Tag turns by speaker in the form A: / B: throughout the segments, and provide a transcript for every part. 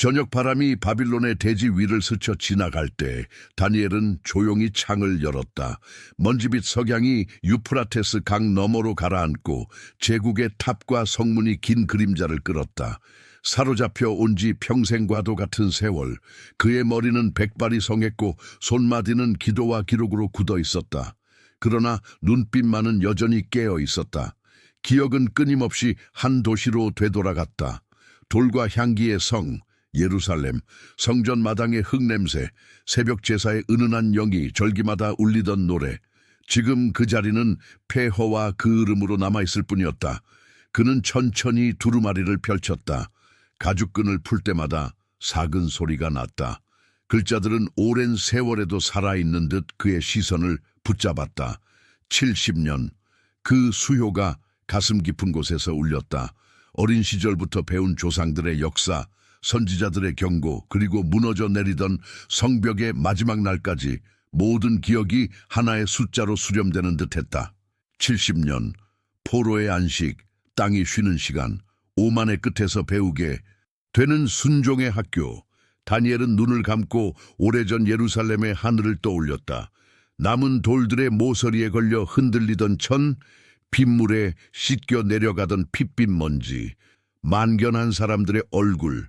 A: 저녁 바람이 바빌론의 대지 위를 스쳐 지나갈 때 다니엘은 조용히 창을 열었다. 먼지빛 석양이 유프라테스 강 너머로 가라앉고 제국의 탑과 성문이 긴 그림자를 끌었다. 사로잡혀 온 지 평생과도 같은 세월, 그의 머리는 백발이 성했고 손마디는 기도와 기록으로 굳어 있었다. 그러나 눈빛만은 여전히 깨어 있었다. 기억은 끊임없이 한 도시로 되돌아갔다. 돌과 향기의 성, 예루살렘, 성전 마당의 흙냄새, 새벽 제사의 은은한 영이 절기마다 울리던 노래. 지금 그 자리는 폐허와 그을음으로 남아있을 뿐이었다. 그는 천천히 두루마리를 펼쳤다. 가죽끈을 풀 때마다 작은 소리가 났다. 글자들은 오랜 세월에도 살아있는 듯 그의 시선을 붙잡았다. 70년, 그 수효가 가슴 깊은 곳에서 울렸다. 어린 시절부터 배운 조상들의 역사, 선지자들의 경고, 그리고 무너져 내리던 성벽의 마지막 날까지 모든 기억이 하나의 숫자로 수렴되는 듯했다. 70년, 포로의 안식, 땅이 쉬는 시간, 오만의 끝에서 배우게 되는 순종의 학교. 다니엘은 눈을 감고 오래전 예루살렘의 하늘을 떠올렸다. 남은 돌들의 모서리에 걸려 흔들리던 천, 빗물에 씻겨 내려가던 핏빛 먼지, 만견한 사람들의 얼굴.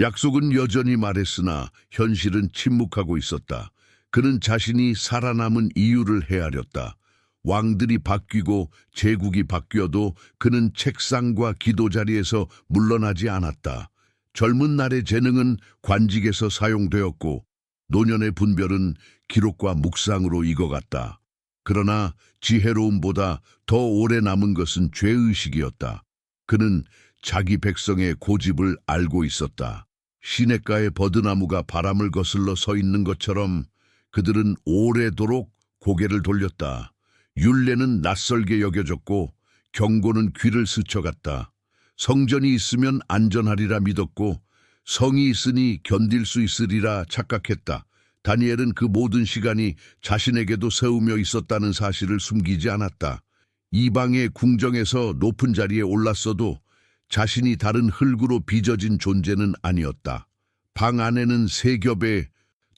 A: 약속은 여전히 말했으나 현실은 침묵하고 있었다. 그는 자신이 살아남은 이유를 헤아렸다. 왕들이 바뀌고 제국이 바뀌어도 그는 책상과 기도 자리에서 물러나지 않았다. 젊은 날의 재능은 관직에서 사용되었고 노년의 분별은 기록과 묵상으로 익어갔다. 그러나 지혜로움보다 더 오래 남은 것은 죄의식이었다. 그는 자기 백성의 고집을 알고 있었다. 시냇가의 버드나무가 바람을 거슬러 서 있는 것처럼 그들은 오래도록 고개를 돌렸다. 율례는 낯설게 여겨졌고 경고는 귀를 스쳐갔다. 성전이 있으면 안전하리라 믿었고 성이 있으니 견딜 수 있으리라 착각했다. 다니엘은 그 모든 시간이 자신에게도 세우며 있었다는 사실을 숨기지 않았다. 이방의 궁정에서 높은 자리에 올랐어도 자신이 다른 흙으로 빚어진 존재는 아니었다. 방 안에는 세 겹의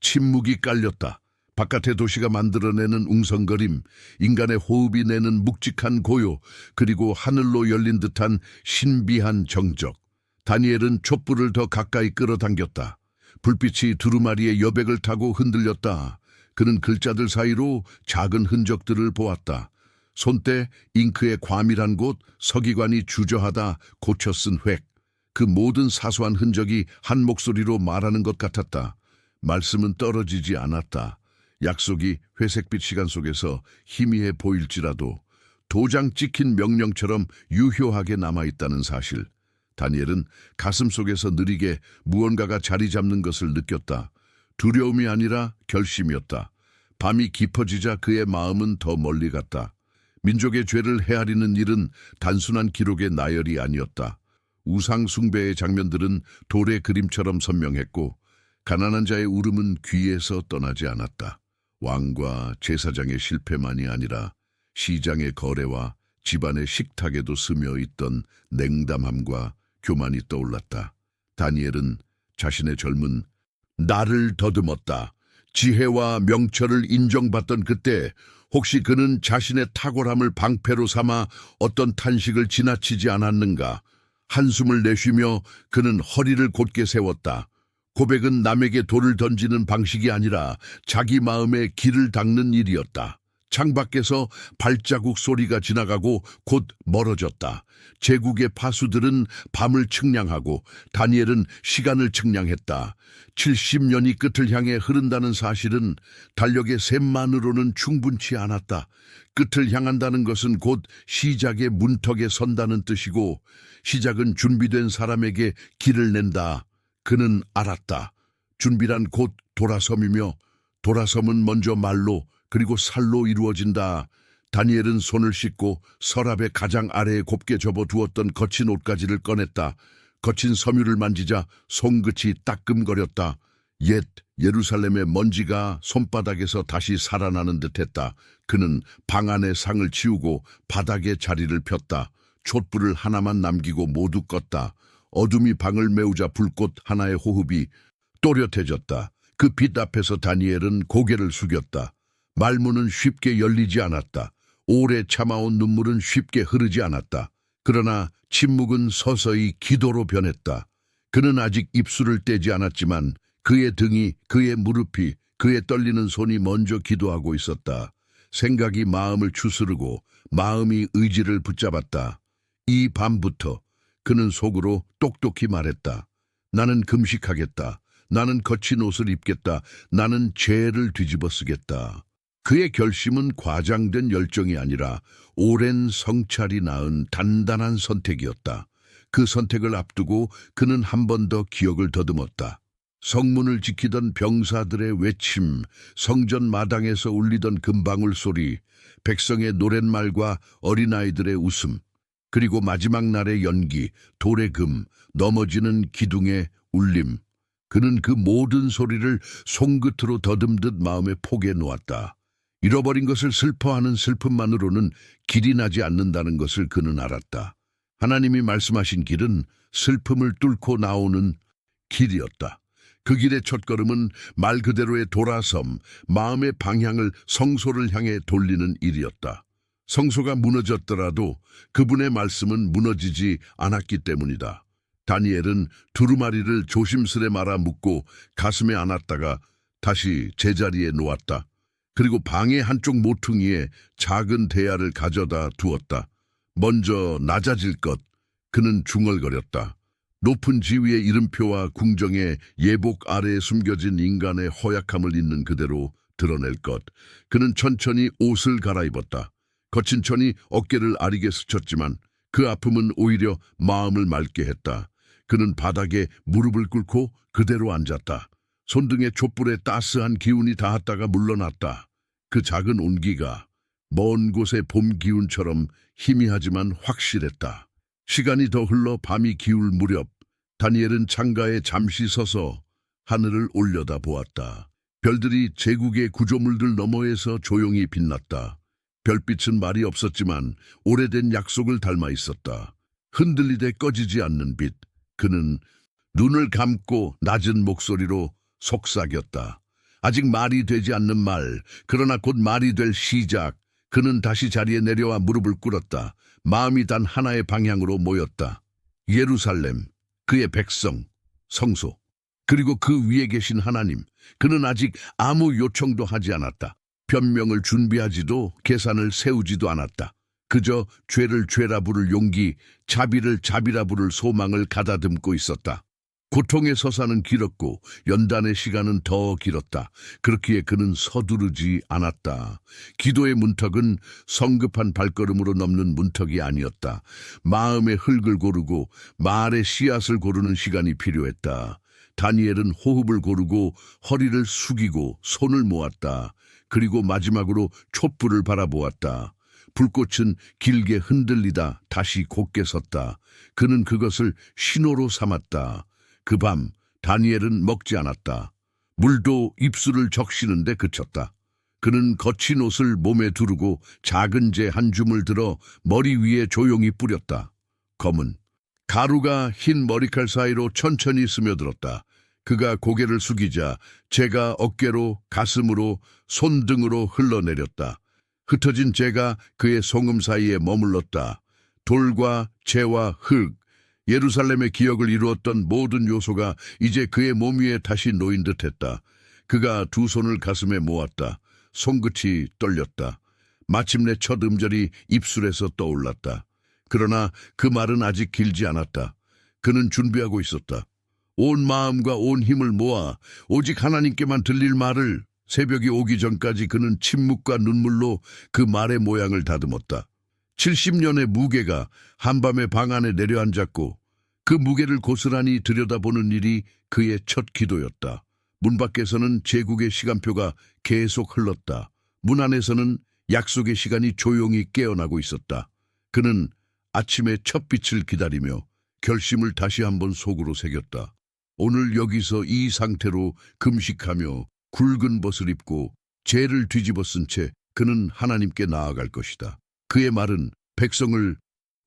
A: 침묵이 깔렸다. 바깥의 도시가 만들어내는 웅성거림, 인간의 호흡이 내는 묵직한 고요, 그리고 하늘로 열린 듯한 신비한 정적. 다니엘은 촛불을 더 가까이 끌어당겼다. 불빛이 두루마리의 여백을 타고 흔들렸다. 그는 글자들 사이로 작은 흔적들을 보았다. 손때 잉크의 과밀한 곳, 서기관이 주저하다 고쳐 쓴 획. 그 모든 사소한 흔적이 한 목소리로 말하는 것 같았다. 말씀은 떨어지지 않았다. 약속이 회색빛 시간 속에서 희미해 보일지라도 도장 찍힌 명령처럼 유효하게 남아있다는 사실. 다니엘은 가슴 속에서 느리게 무언가가 자리 잡는 것을 느꼈다. 두려움이 아니라 결심이었다. 밤이 깊어지자 그의 마음은 더 멀리 갔다. 민족의 죄를 헤아리는 일은 단순한 기록의 나열이 아니었다. 우상 숭배의 장면들은 돌의 그림처럼 선명했고 가난한 자의 울음은 귀에서 떠나지 않았다. 왕과 제사장의 실패만이 아니라 시장의 거래와 집안의 식탁에도 스며 있던 냉담함과 교만이 떠올랐다. 다니엘은 자신의 젊은 나를 더듬었다. 지혜와 명철을 인정받던 그때 혹시 그는 자신의 탁월함을 방패로 삼아 어떤 탄식을 지나치지 않았는가? 한숨을 내쉬며 그는 허리를 곧게 세웠다. 고백은 남에게 돌을 던지는 방식이 아니라 자기 마음에 길을 닦는 일이었다. 창밖에서 발자국 소리가 지나가고 곧 멀어졌다. 제국의 파수들은 밤을 측량하고 다니엘은 시간을 측량했다. 70년이 끝을 향해 흐른다는 사실은 달력의 셈만으로는 충분치 않았다. 끝을 향한다는 것은 곧 시작의 문턱에 선다는 뜻이고 시작은 준비된 사람에게 길을 낸다. 그는 알았다. 준비란 곧 돌아섬이며 돌아섬은 먼저 말로 그리고 살로 이루어진다. 다니엘은 손을 씻고 서랍의 가장 아래에 곱게 접어두었던 거친 옷가지를 꺼냈다. 거친 섬유를 만지자 손끝이 따끔거렸다. 옛 예루살렘의 먼지가 손바닥에서 다시 살아나는 듯했다. 그는 방 안의 상을 치우고 바닥에 자리를 폈다. 촛불을 하나만 남기고 모두 껐다. 어둠이 방을 메우자 불꽃 하나의 호흡이 또렷해졌다. 그 빛 앞에서 다니엘은 고개를 숙였다. 말문은 쉽게 열리지 않았다. 오래 참아온 눈물은 쉽게 흐르지 않았다. 그러나 침묵은 서서히 기도로 변했다. 그는 아직 입술을 떼지 않았지만 그의 등이, 그의 무릎이, 그의 떨리는 손이 먼저 기도하고 있었다. 생각이 마음을 추스르고 마음이 의지를 붙잡았다. 이 밤부터 그는 속으로 똑똑히 말했다. 나는 금식하겠다. 나는 거친 옷을 입겠다. 나는 죄를 뒤집어 쓰겠다. 그의 결심은 과장된 열정이 아니라 오랜 성찰이 낳은 단단한 선택이었다. 그 선택을 앞두고 그는 한 번 더 기억을 더듬었다. 성문을 지키던 병사들의 외침, 성전 마당에서 울리던 금방울 소리, 백성의 노랫말과 어린아이들의 웃음, 그리고 마지막 날의 연기, 돌의 금, 넘어지는 기둥의 울림. 그는 그 모든 소리를 손끝으로 더듬듯 마음의 폭에 놓았다. 잃어버린 것을 슬퍼하는 슬픔만으로는 길이 나지 않는다는 것을 그는 알았다. 하나님이 말씀하신 길은 슬픔을 뚫고 나오는 길이었다. 그 길의 첫걸음은 말 그대로의 돌아섬, 마음의 방향을 성소를 향해 돌리는 일이었다. 성소가 무너졌더라도 그분의 말씀은 무너지지 않았기 때문이다. 다니엘은 두루마리를 조심스레 말아 묶고 가슴에 안았다가 다시 제자리에 놓았다. 그리고 방의 한쪽 모퉁이에 작은 대야를 가져다 두었다. 먼저 낮아질 것, 그는 중얼거렸다. 높은 지위의 이름표와 궁정의 예복 아래에 숨겨진 인간의 허약함을 있는 그대로 드러낼 것. 그는 천천히 옷을 갈아입었다. 거친 천이 어깨를 아리게 스쳤지만 그 아픔은 오히려 마음을 맑게 했다. 그는 바닥에 무릎을 꿇고 그대로 앉았다. 손등에 촛불에 따스한 기운이 닿았다가 물러났다. 그 작은 온기가 먼 곳의 봄 기운처럼 희미하지만 확실했다. 시간이 더 흘러 밤이 기울 무렵 다니엘은 창가에 잠시 서서 하늘을 올려다 보았다. 별들이 제국의 구조물들 너머에서 조용히 빛났다. 별빛은 말이 없었지만 오래된 약속을 닮아 있었다. 흔들리되 꺼지지 않는 빛. 그는 눈을 감고 낮은 목소리로 속삭였다. 아직 말이 되지 않는 말, 그러나 곧 말이 될 시작. 그는 다시 자리에 내려와 무릎을 꿇었다. 마음이 단 하나의 방향으로 모였다. 예루살렘, 그의 백성, 성소, 그리고 그 위에 계신 하나님. 그는 아직 아무 요청도 하지 않았다. 변명을 준비하지도 계산을 세우지도 않았다. 그저 죄를 죄라 부를 용기, 자비를 자비라 부를 소망을 가다듬고 있었다. 고통의 서사는 길었고 연단의 시간은 더 길었다. 그렇기에 그는 서두르지 않았다. 기도의 문턱은 성급한 발걸음으로 넘는 문턱이 아니었다. 마음의 흙을 고르고 말의 씨앗을 고르는 시간이 필요했다. 다니엘은 호흡을 고르고 허리를 숙이고 손을 모았다. 그리고 마지막으로 촛불을 바라보았다. 불꽃은 길게 흔들리다 다시 곧게 섰다. 그는 그것을 신호로 삼았다. 그 밤 다니엘은 먹지 않았다. 물도 입술을 적시는데 그쳤다. 그는 거친 옷을 몸에 두르고 작은 재 한 줌을 들어 머리 위에 조용히 뿌렸다. 검은 가루가 흰 머리칼 사이로 천천히 스며들었다. 그가 고개를 숙이자 재가 어깨로 가슴으로 손등으로 흘러내렸다. 흩어진 재가 그의 송음 사이에 머물렀다. 돌과 재와 흙, 예루살렘의 기억을 이루었던 모든 요소가 이제 그의 몸 위에 다시 놓인 듯했다. 그가 두 손을 가슴에 모았다. 손끝이 떨렸다. 마침내 첫 음절이 입술에서 떠올랐다. 그러나 그 말은 아직 길지 않았다. 그는 준비하고 있었다. 온 마음과 온 힘을 모아 오직 하나님께만 들릴 말을. 새벽이 오기 전까지 그는 침묵과 눈물로 그 말의 모양을 다듬었다. 70년의 무게가 한밤에 방 안에 내려앉았고 그 무게를 고스란히 들여다보는 일이 그의 첫 기도였다. 문 밖에서는 제국의 시간표가 계속 흘렀다. 문 안에서는 약속의 시간이 조용히 깨어나고 있었다. 그는 아침의 첫 빛을 기다리며 결심을 다시 한번 속으로 새겼다. 오늘 여기서 이 상태로 금식하며 굵은 벗을 입고 죄를 뒤집어 쓴 채 그는 하나님께 나아갈 것이다. 그의 말은 백성을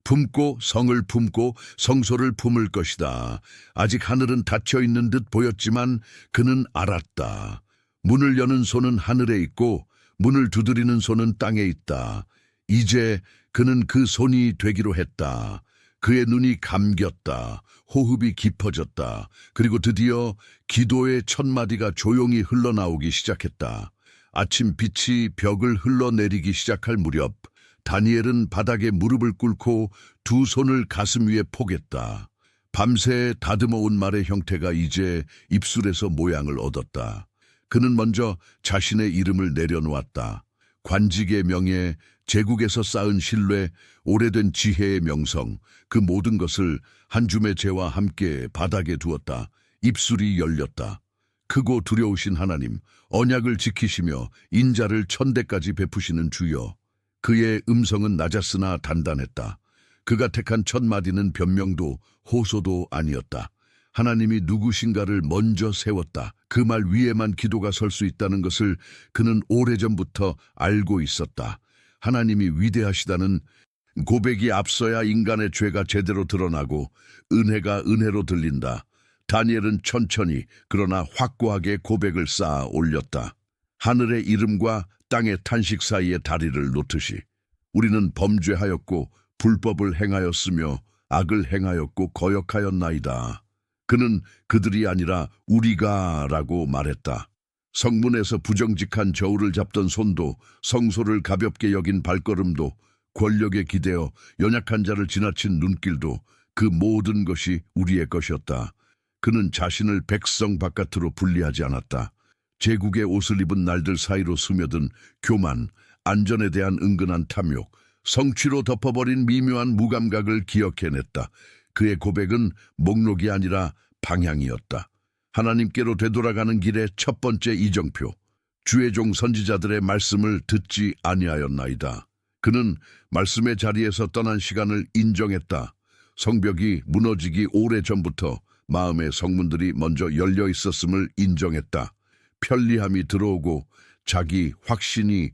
A: 품고 성을 품고 성소를 품을 것이다. 아직 하늘은 닫혀 있는 듯 보였지만 그는 알았다. 문을 여는 손은 하늘에 있고 문을 두드리는 손은 땅에 있다. 이제 그는 그 손이 되기로 했다. 그의 눈이 감겼다. 호흡이 깊어졌다. 그리고 드디어 기도의 첫 마디가 조용히 흘러나오기 시작했다. 아침 빛이 벽을 흘러내리기 시작할 무렵 다니엘은 바닥에 무릎을 꿇고 두 손을 가슴 위에 포겠다. 밤새 다듬어 온 말의 형태가 이제 입술에서 모양을 얻었다. 그는 먼저 자신의 이름을 내려놓았다. 관직의 명예, 제국에서 쌓은 신뢰, 오래된 지혜의 명성, 그 모든 것을 한 줌의 재와 함께 바닥에 두었다. 입술이 열렸다. 크고 두려우신 하나님, 언약을 지키시며 인자를 천대까지 베푸시는 주여. 그의 음성은 낮았으나 단단했다. 그가 택한 첫 마디는 변명도 호소도 아니었다. 하나님이 누구신가를 먼저 세웠다. 그 말 위에만 기도가 설 수 있다는 것을 그는 오래전부터 알고 있었다. 하나님이 위대하시다는 고백이 앞서야 인간의 죄가 제대로 드러나고 은혜가 은혜로 들린다. 다니엘은 천천히 그러나 확고하게 고백을 쌓아 올렸다. 하늘의 이름과 땅의 탄식 사이에 다리를 놓듯이 우리는 범죄하였고 불법을 행하였으며 악을 행하였고 거역하였나이다. 그는 그들이 아니라 우리가라고 말했다. 성문에서 부정직한 저울을 잡던 손도 성소를 가볍게 여긴 발걸음도 권력에 기대어 연약한 자를 지나친 눈길도 그 모든 것이 우리의 것이었다. 그는 자신을 백성 바깥으로 분리하지 않았다. 제국의 옷을 입은 날들 사이로 스며든 교만, 안전에 대한 은근한 탐욕, 성취로 덮어버린 미묘한 무감각을 기억해냈다. 그의 고백은 목록이 아니라 방향이었다. 하나님께로 되돌아가는 길의 첫 번째 이정표, 주의 종 선지자들의 말씀을 듣지 아니하였나이다. 그는 말씀의 자리에서 떠난 시간을 인정했다. 성벽이 무너지기 오래전부터 마음의 성문들이 먼저 열려 있었음을 인정했다. 편리함이 들어오고 자기 확신이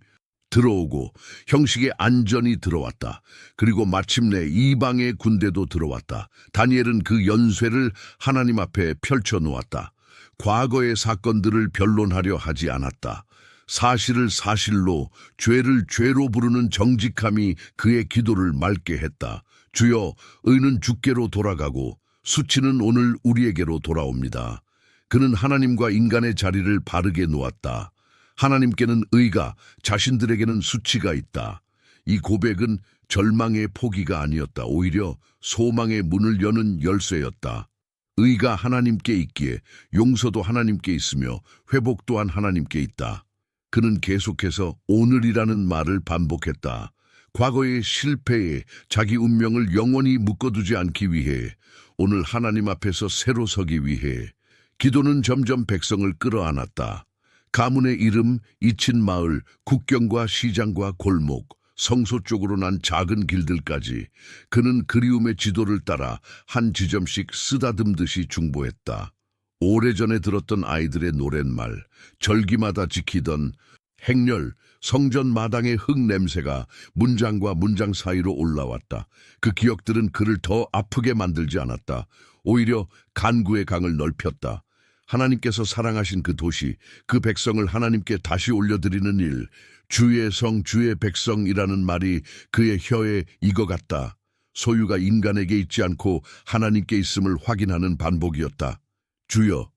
A: 들어오고 형식의 안전이 들어왔다. 그리고 마침내 이방의 군대도 들어왔다. 다니엘은 그 연쇄를 하나님 앞에 펼쳐놓았다. 과거의 사건들을 변론하려 하지 않았다. 사실을 사실로, 죄를 죄로 부르는 정직함이 그의 기도를 맑게 했다. 주여, 의는 주께로 돌아가고 수치는 오늘 우리에게로 돌아옵니다. 그는 하나님과 인간의 자리를 바르게 놓았다. 하나님께는 의가, 자신들에게는 수치가 있다. 이 고백은 절망의 포기가 아니었다. 오히려 소망의 문을 여는 열쇠였다. 의가 하나님께 있기에 용서도 하나님께 있으며 회복 또한 하나님께 있다. 그는 계속해서 오늘이라는 말을 반복했다. 과거의 실패에 자기 운명을 영원히 묶어두지 않기 위해, 오늘 하나님 앞에서 새로 서기 위해 기도는 점점 백성을 끌어안았다. 가문의 이름, 잊힌 마을, 국경과 시장과 골목, 성소 쪽으로 난 작은 길들까지 그는 그리움의 지도를 따라 한 지점씩 쓰다듬듯이 중보했다. 오래전에 들었던 아이들의 노랫말, 절기마다 지키던 행렬, 성전 마당의 흙 냄새가 문장과 문장 사이로 올라왔다. 그 기억들은 그를 더 아프게 만들지 않았다. 오히려 간구의 강을 넓혔다. 하나님께서 사랑하신 그 도시, 그 백성을 하나님께 다시 올려드리는 일, 주의 성, 주의 백성이라는 말이 그의 혀에 익어갔다. 소유가 인간에게 있지 않고 하나님께 있음을 확인하는 반복이었다. 주여,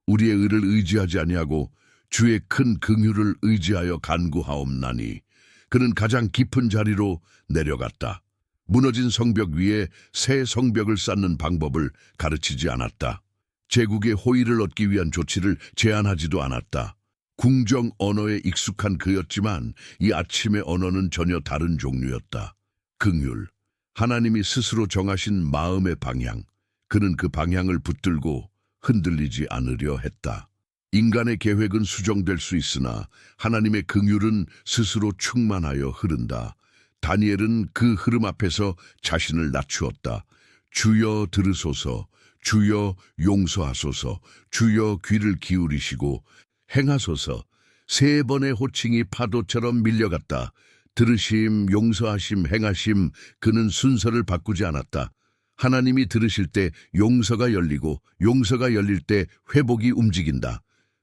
A: 우리의 의를 의지하지 아니하고 주의 큰 긍휼을 의지하여 간구하옵나니. 그는 가장 깊은 자리로 내려갔다. 무너진 성벽 위에 새 성벽을 쌓는 방법을 가르치지 않았다. 제국의 호의를 얻기 위한 조치를 제안하지도 않았다. 궁정 언어에 익숙한 그였지만 이 아침의 언어는 전혀 다른 종류였다. 긍휼, 하나님이 스스로 정하신 마음의 방향. 그는 그 방향을 붙들고 흔들리지 않으려 했다. 인간의 계획은 수정될 수 있으나 하나님의 긍휼은 스스로 충만하여 흐른다. 다니엘은 그 흐름 앞에서 자신을 낮추었다. 주여 들으소서, 주여 용서하소서, 주여 귀를 기울이시고 행하소서. 세 번의 호칭이 파도처럼 밀려갔다. 들으심, 용서하심, 행하심, 그는 순서를 바꾸지 않았다. 하나님이 들으실 때 용서가 열리고 용서가 열릴 때 회복이 움직인다.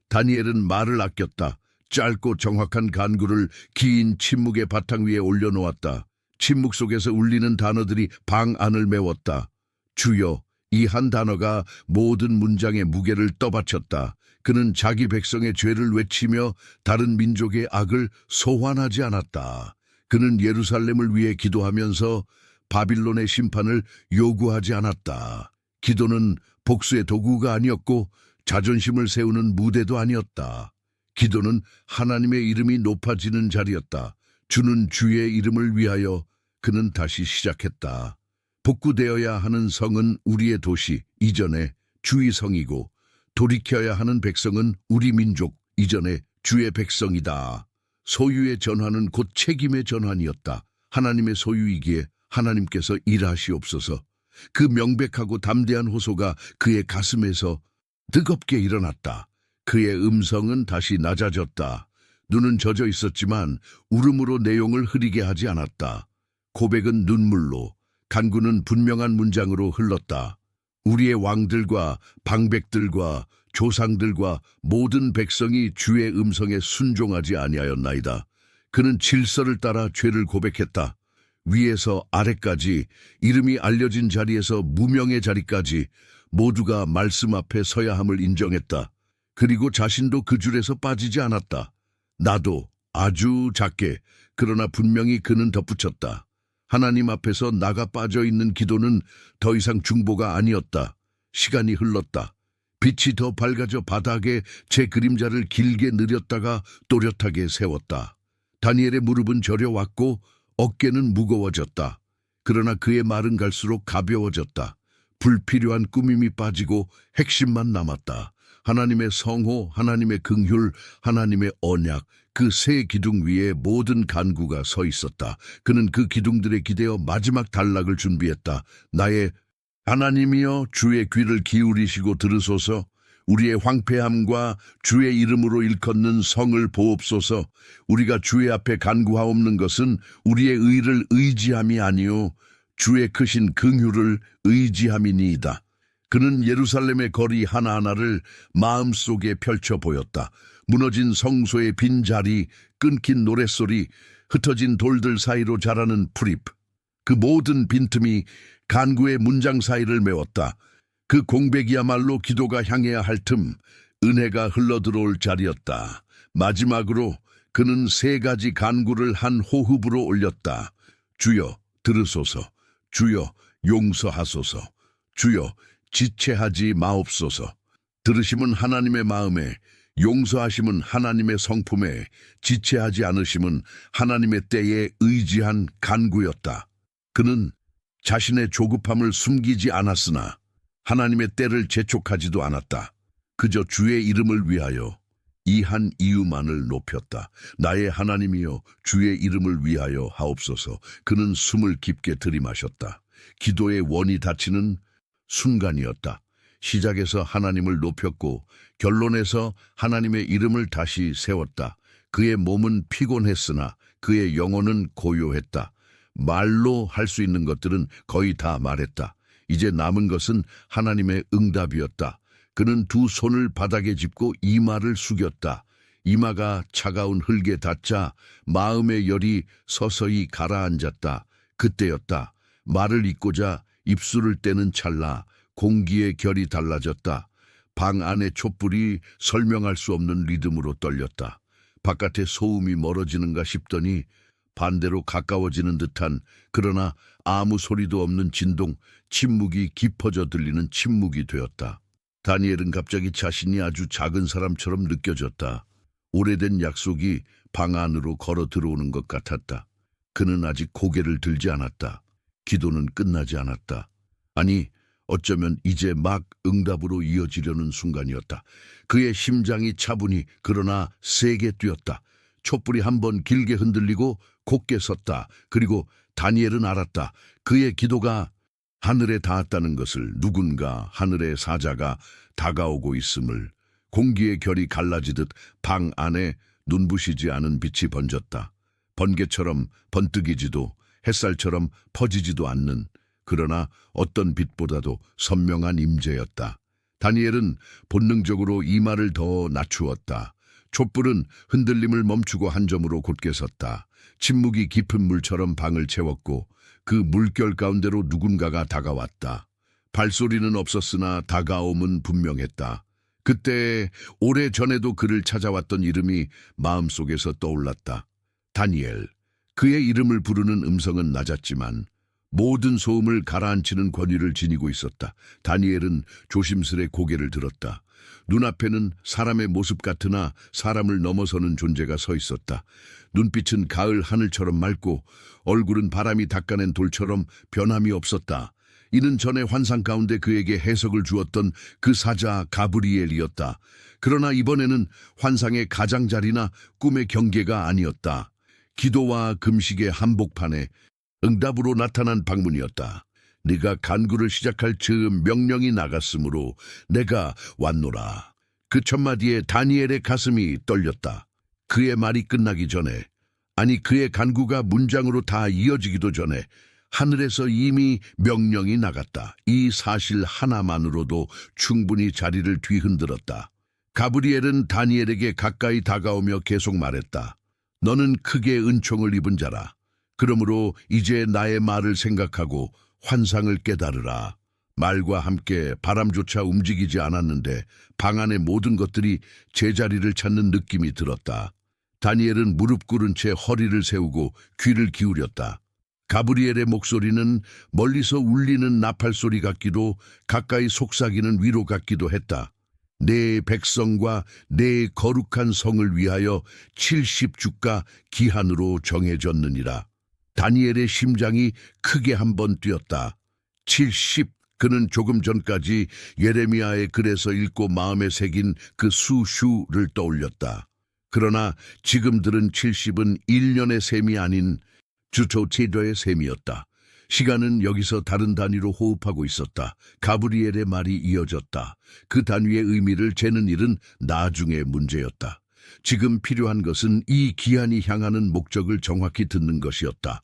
A: 다니엘은 말을 아꼈다. 짧고 정확한 간구를 긴 침묵의 바탕 위에 올려놓았다. 침묵 속에서 울리는 단어들이 방 안을 메웠다. 주여, 이 한 단어가 모든 문장의 무게를 떠받쳤다. 그는 자기 백성의 죄를 외치며 다른 민족의 악을 소환하지 않았다. 그는 예루살렘을 위해 기도하면서 바빌론의 심판을 요구하지 않았다. 기도는 복수의 도구가 아니었고 자존심을 세우는 무대도 아니었다. 기도는 하나님의 이름이 높아지는 자리였다. 주는 주의 이름을 위하여 그는 다시 시작했다. 복구되어야 하는 성은 우리의 도시 이전에 주의 성이고 돌이켜야 하는 백성은 우리 민족 이전에 주의 백성이다. 소유의 전환은 곧 책임의 전환이었다. 하나님의 소유이기에 하나님께서 일하시옵소서. 그 명백하고 담대한 호소가 그의 가슴에서 뜨겁게 일어났다. 그의 음성은 다시 낮아졌다. 눈은 젖어 있었지만 울음으로 내용을 흐리게 하지 않았다. 고백은 눈물로, 간구는 분명한 문장으로 흘렀다. 우리의 왕들과 방백들과 조상들과 모든 백성이 주의 음성에 순종하지 아니하였나이다. 그는 질서를 따라 죄를 고백했다. 위에서 아래까지, 이름이 알려진 자리에서 무명의 자리까지 모두가 말씀 앞에 서야 함을 인정했다. 그리고 자신도 그 줄에서 빠지지 않았다. 나도 아주 작게, 그러나 분명히 그는 덧붙였다. 하나님 앞에서 나가 빠져 있는 기도는 더 이상 중보가 아니었다. 시간이 흘렀다. 빛이 더 밝아져 바닥에 제 그림자를 길게 느렸다가 또렷하게 세웠다. 다니엘의 무릎은 저려왔고 어깨는 무거워졌다. 그러나 그의 말은 갈수록 가벼워졌다. 불필요한 꾸밈이 빠지고 핵심만 남았다. 하나님의 성호, 하나님의 긍휼, 하나님의 언약, 그 세 기둥 위에 모든 간구가 서 있었다. 그는 그 기둥들에 기대어 마지막 단락을 준비했다. 나의 하나님이여, 주의 귀를 기울이시고 들으소서. 우리의 황폐함과 주의 이름으로 일컫는 성을 보옵소서. 우리가 주의 앞에 간구하옵는 것은 우리의 의를 의지함이 아니요 주의 크신 긍휼을 의지함이니이다. 그는 예루살렘의 거리 하나하나를 마음속에 펼쳐 보였다. 무너진 성소의 빈자리, 끊긴 노랫소리, 흩어진 돌들 사이로 자라는 풀잎. 그 모든 빈틈이 간구의 문장 사이를 메웠다. 그 공백이야말로 기도가 향해야 할 틈, 은혜가 흘러들어올 자리였다. 마지막으로 그는 세 가지 간구를 한 호흡으로 올렸다. 주여, 들으소서. 주여, 용서하소서. 주여, 지체하지 마옵소서. 들으심은 하나님의 마음에, 용서하심은 하나님의 성품에, 지체하지 않으심은 하나님의 때에 의지한 간구였다. 그는 자신의 조급함을 숨기지 않았으나 하나님의 때를 재촉하지도 않았다. 그저 주의 이름을 위하여 이 한 이유만을 높였다. 나의 하나님이여, 주의 이름을 위하여 하옵소서. 그는 숨을 깊게 들이마셨다. 기도의 원이 닫히는 순간이었다. 시작에서 하나님을 높였고 결론에서 하나님의 이름을 다시 세웠다. 그의 몸은 피곤했으나 그의 영혼은 고요했다. 말로 할 수 있는 것들은 거의 다 말했다. 이제 남은 것은 하나님의 응답이었다. 그는 두 손을 바닥에 짚고 이마를 숙였다. 이마가 차가운 흙에 닿자 마음의 열이 서서히 가라앉았다. 그때였다. 말을 잇고자 입술을 떼는 찰나 공기의 결이 달라졌다. 방 안의 촛불이 설명할 수 없는 리듬으로 떨렸다. 바깥의 소음이 멀어지는가 싶더니 반대로 가까워지는 듯한, 그러나 아무 소리도 없는 진동, 침묵이 깊어져 들리는 침묵이 되었다. 다니엘은 갑자기 자신이 아주 작은 사람처럼 느껴졌다. 오래된 약속이 방 안으로 걸어 들어오는 것 같았다. 그는 아직 고개를 들지 않았다. 기도는 끝나지 않았다. 아니, 어쩌면 이제 막 응답으로 이어지려는 순간이었다. 그의 심장이 차분히 그러나 세게 뛰었다. 촛불이 한번 길게 흔들리고 곧게 섰다. 그리고 다니엘은 알았다. 그의 기도가 하늘에 닿았다는 것을, 누군가 하늘의 사자가 다가오고 있음을. 공기의 결이 갈라지듯 방 안에 눈부시지 않은 빛이 번졌다. 번개처럼 번뜩이지도 햇살처럼 퍼지지도 않는, 그러나 어떤 빛보다도 선명한 임재였다. 다니엘은 본능적으로 이마를 더 낮추었다. 촛불은 흔들림을 멈추고 한 점으로 곧게 섰다. 침묵이 깊은 물처럼 방을 채웠고 그 물결 가운데로 누군가가 다가왔다. 발소리는 없었으나 다가옴은 분명했다. 그때 오래전에도 그를 찾아왔던 이름이 마음속에서 떠올랐다. 다니엘. 그의 이름을 부르는 음성은 낮았지만 모든 소음을 가라앉히는 권위를 지니고 있었다. 다니엘은 조심스레 고개를 들었다. 눈앞에는 사람의 모습 같으나 사람을 넘어서는 존재가 서 있었다. 눈빛은 가을 하늘처럼 맑고 얼굴은 바람이 닦아낸 돌처럼 변함이 없었다. 이는 전에 환상 가운데 그에게 해석을 주었던 그 사자 가브리엘이었다. 그러나 이번에는 환상의 가장자리나 꿈의 경계가 아니었다. 기도와 금식의 한복판에 응답으로 나타난 방문이었다. 네가 간구를 시작할 즈음 명령이 나갔으므로 내가 왔노라. 그 첫마디에 다니엘의 가슴이 떨렸다. 그의 말이 끝나기 전에, 아니 그의 간구가 문장으로 다 이어지기도 전에 하늘에서 이미 명령이 나갔다. 이 사실 하나만으로도 충분히 자리를 뒤흔들었다. 가브리엘은 다니엘에게 가까이 다가오며 계속 말했다. 너는 크게 은총을 입은 자라. 그러므로 이제 나의 말을 생각하고 환상을 깨달으라. 말과 함께 바람조차 움직이지 않았는데 방 안의 모든 것들이 제자리를 찾는 느낌이 들었다. 다니엘은 무릎 꿇은 채 허리를 세우고 귀를 기울였다. 가브리엘의 목소리는 멀리서 울리는 나팔소리 같기도 가까이 속삭이는 위로 같기도 했다. 내 백성과 내 거룩한 성을 위하여 70주가 기한으로 정해졌느니라. 다니엘의 심장이 크게 한번 뛰었다. 70, 그는 조금 전까지 예레미야의 글에서 읽고 마음에 새긴 그 수슈를 떠올렸다. 그러나 지금 들은 70은 1년의 셈이 아닌 주토체도의 셈이었다. 시간은 여기서 다른 단위로 호흡하고 있었다. 가브리엘의 말이 이어졌다. 그 단위의 의미를 재는 일은 나중의 문제였다. 지금 필요한 것은 이 기한이 향하는 목적을 정확히 듣는 것이었다.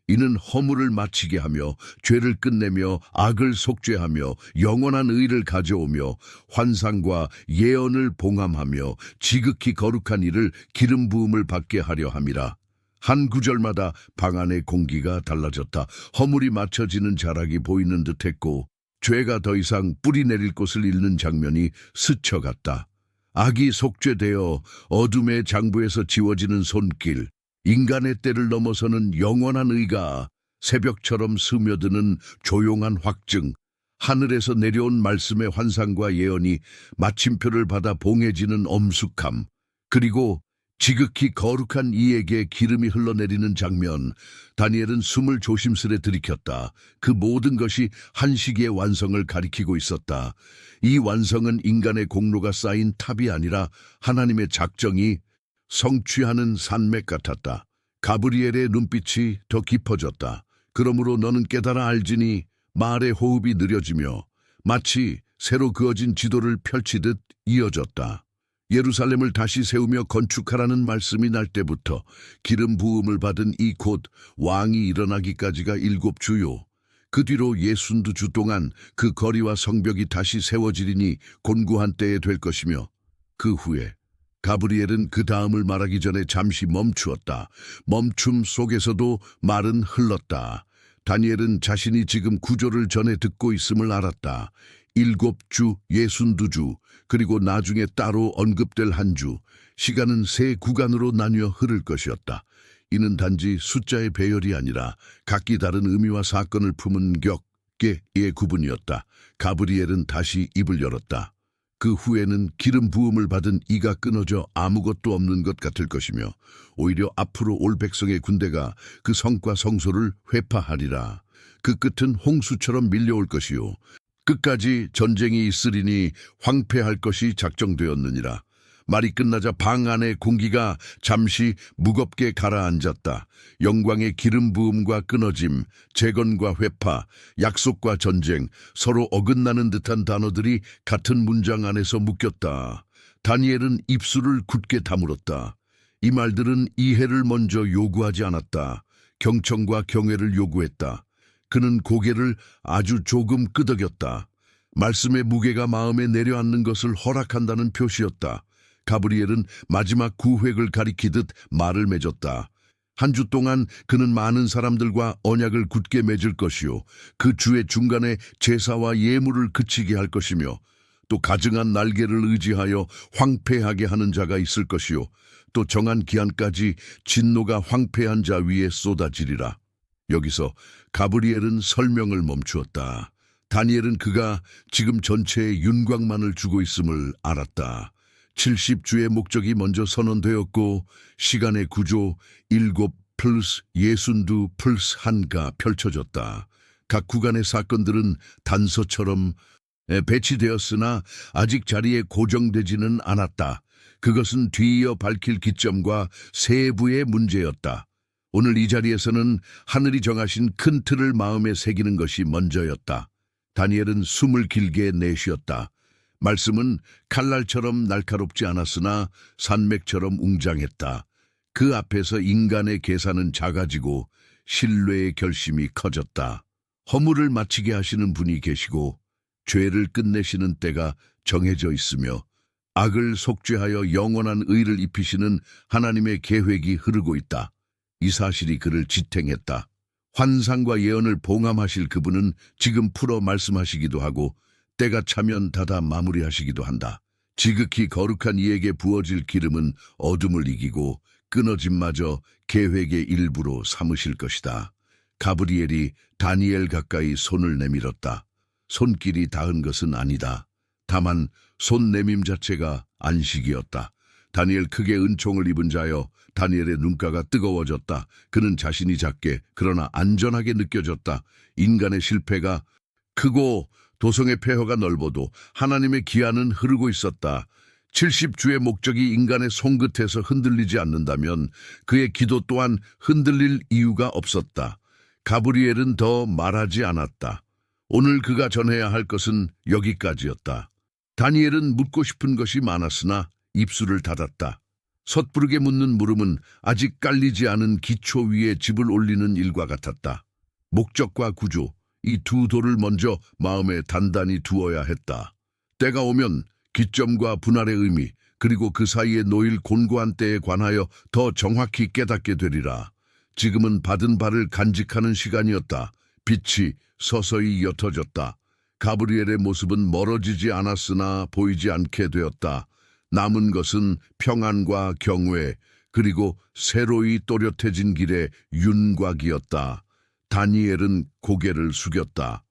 A: 이는 허물을 마치게 하며 죄를 끝내며 악을 속죄하며 영원한 의를 가져오며 환상과 예언을 봉함하며 지극히 거룩한 일을 기름 부음을 받게 하려 함이라. 한 구절마다 방 안의 공기가 달라졌다. 허물이 맞춰지는 자락이 보이는 듯했고 죄가 더 이상 뿌리 내릴 곳을 잃는 장면이 스쳐갔다. 악이 속죄되어 어둠의 장부에서 지워지는 손길, 인간의 때를 넘어서는 영원한 의가, 새벽처럼 스며드는 조용한 확증, 하늘에서 내려온 말씀의 환상과 예언이 마침표를 받아 봉해지는 엄숙함, 그리고 지극히 거룩한 이에게 기름이 흘러내리는 장면. 다니엘은 숨을 조심스레 들이켰다. 그 모든 것이 한 시기의 완성을 가리키고 있었다. 이 완성은 인간의 공로가 쌓인 탑이 아니라 하나님의 작정이 성취하는 산맥 같았다. 가브리엘의 눈빛이 더 깊어졌다. 그러므로 너는 깨달아 알지니 말의 호흡이 느려지며 마치 새로 그어진 지도를 펼치듯 이어졌다. 예루살렘을 다시 세우며 건축하라는 말씀이 날 때부터 기름 부음을 받은 이 곧 왕이 일어나기까지가 7주요. 그 뒤로 62주 동안 그 거리와 성벽이 다시 세워지리니 곤고한 때에 될 것이며 그 후에 가브리엘은 그 다음을 말하기 전에 잠시 멈추었다. 멈춤 속에서도 말은 흘렀다. 다니엘은 자신이 지금 구조를 전에 듣고 있음을 알았다. 7주, 62주, 그리고 나중에 따로 언급될 한 주, 시간은 세 구간으로 나뉘어 흐를 것이었다. 이는 단지 숫자의 배열이 아니라 각기 다른 의미와 사건을 품은 격계의 구분이었다. 가브리엘은 다시 입을 열었다. 그 후에는 기름 부음을 받은 이가 끊어져 아무것도 없는 것 같을 것이며 오히려 앞으로 올 백성의 군대가 그 성과 성소를 회파하리라. 그 끝은 홍수처럼 밀려올 것이요. 끝까지 전쟁이 있으리니 황폐할 것이 작정되었느니라. 말이 끝나자 방 안의 공기가 잠시 무겁게 가라앉았다. 영광의 기름 부음과 끊어짐, 재건과 회파, 약속과 전쟁, 서로 어긋나는 듯한 단어들이 같은 문장 안에서 묶였다. 다니엘은 입술을 굳게 다물었다. 이 말들은 이해를 먼저 요구하지 않았다. 경청과 경외를 요구했다. 그는 고개를 아주 조금 끄덕였다. 말씀의 무게가 마음에 내려앉는 것을 허락한다는 표시였다. 가브리엘은 마지막 구획을 가리키듯 말을 맺었다. 한 주 동안 그는 많은 사람들과 언약을 굳게 맺을 것이요. 그 주의 중간에 제사와 예물을 그치게 할 것이며 또 가증한 날개를 의지하여 황폐하게 하는 자가 있을 것이요. 또 정한 기한까지 진노가 황폐한 자 위에 쏟아지리라. 여기서 가브리엘은 설명을 멈추었다. 다니엘은 그가 지금 전체에 윤곽만을 주고 있음을 알았다. 70주의 목적이 먼저 선언되었고 시간의 구조 7 플러스 62 플러스 1가 펼쳐졌다. 각 구간의 사건들은 단서처럼 배치되었으나 아직 자리에 고정되지는 않았다. 그것은 뒤이어 밝힐 기점과 세부의 문제였다. 오늘 이 자리에서는 하늘이 정하신 큰 틀을 마음에 새기는 것이 먼저였다. 다니엘은 숨을 길게 내쉬었다. 말씀은 칼날처럼 날카롭지 않았으나 산맥처럼 웅장했다. 그 앞에서 인간의 계산은 작아지고 신뢰의 결심이 커졌다. 허물을 마치게 하시는 분이 계시고 죄를 끝내시는 때가 정해져 있으며 악을 속죄하여 영원한 의를 입히시는 하나님의 계획이 흐르고 있다. 이 사실이 그를 지탱했다. 환상과 예언을 봉함하실 그분은 지금 풀어 말씀하시기도 하고 때가 차면 닫아 마무리하시기도 한다. 지극히 거룩한 이에게 부어질 기름은 어둠을 이기고 끊어짐마저 계획의 일부로 삼으실 것이다. 가브리엘이 다니엘 가까이 손을 내밀었다. 손길이 닿은 것은 아니다. 다만 손 내밈 자체가 안식이었다. 다니엘 크게 은총을 입은 자여 다니엘의 눈가가 뜨거워졌다. 그는 자신이 작게 그러나 안전하게 느껴졌다. 인간의 실패가 크고 도성의 폐허가 넓어도 하나님의 기한은 흐르고 있었다. 70주의 목적이 인간의 손끝에서 흔들리지 않는다면 그의 기도 또한 흔들릴 이유가 없었다. 가브리엘은 더 말하지 않았다. 오늘 그가 전해야 할 것은 여기까지였다. 다니엘은 묻고 싶은 것이 많았으나 입술을 닫았다. 섣부르게 묻는 물음은 아직 깔리지 않은 기초 위에 집을 올리는 일과 같았다. 목적과 구조, 이 두 돌을 먼저 마음에 단단히 두어야 했다. 때가 오면 기점과 분할의 의미, 그리고 그 사이에 놓일 곤고한 때에 관하여 더 정확히 깨닫게 되리라. 지금은 받은 바를 간직하는 시간이었다. 빛이 서서히 옅어졌다. 가브리엘의 모습은 멀어지지 않았으나 보이지 않게 되었다. 남은 것은 평안과 경외, 그리고 새로이 또렷해진 길의 윤곽이었다. 다니엘은 고개를 숙였다.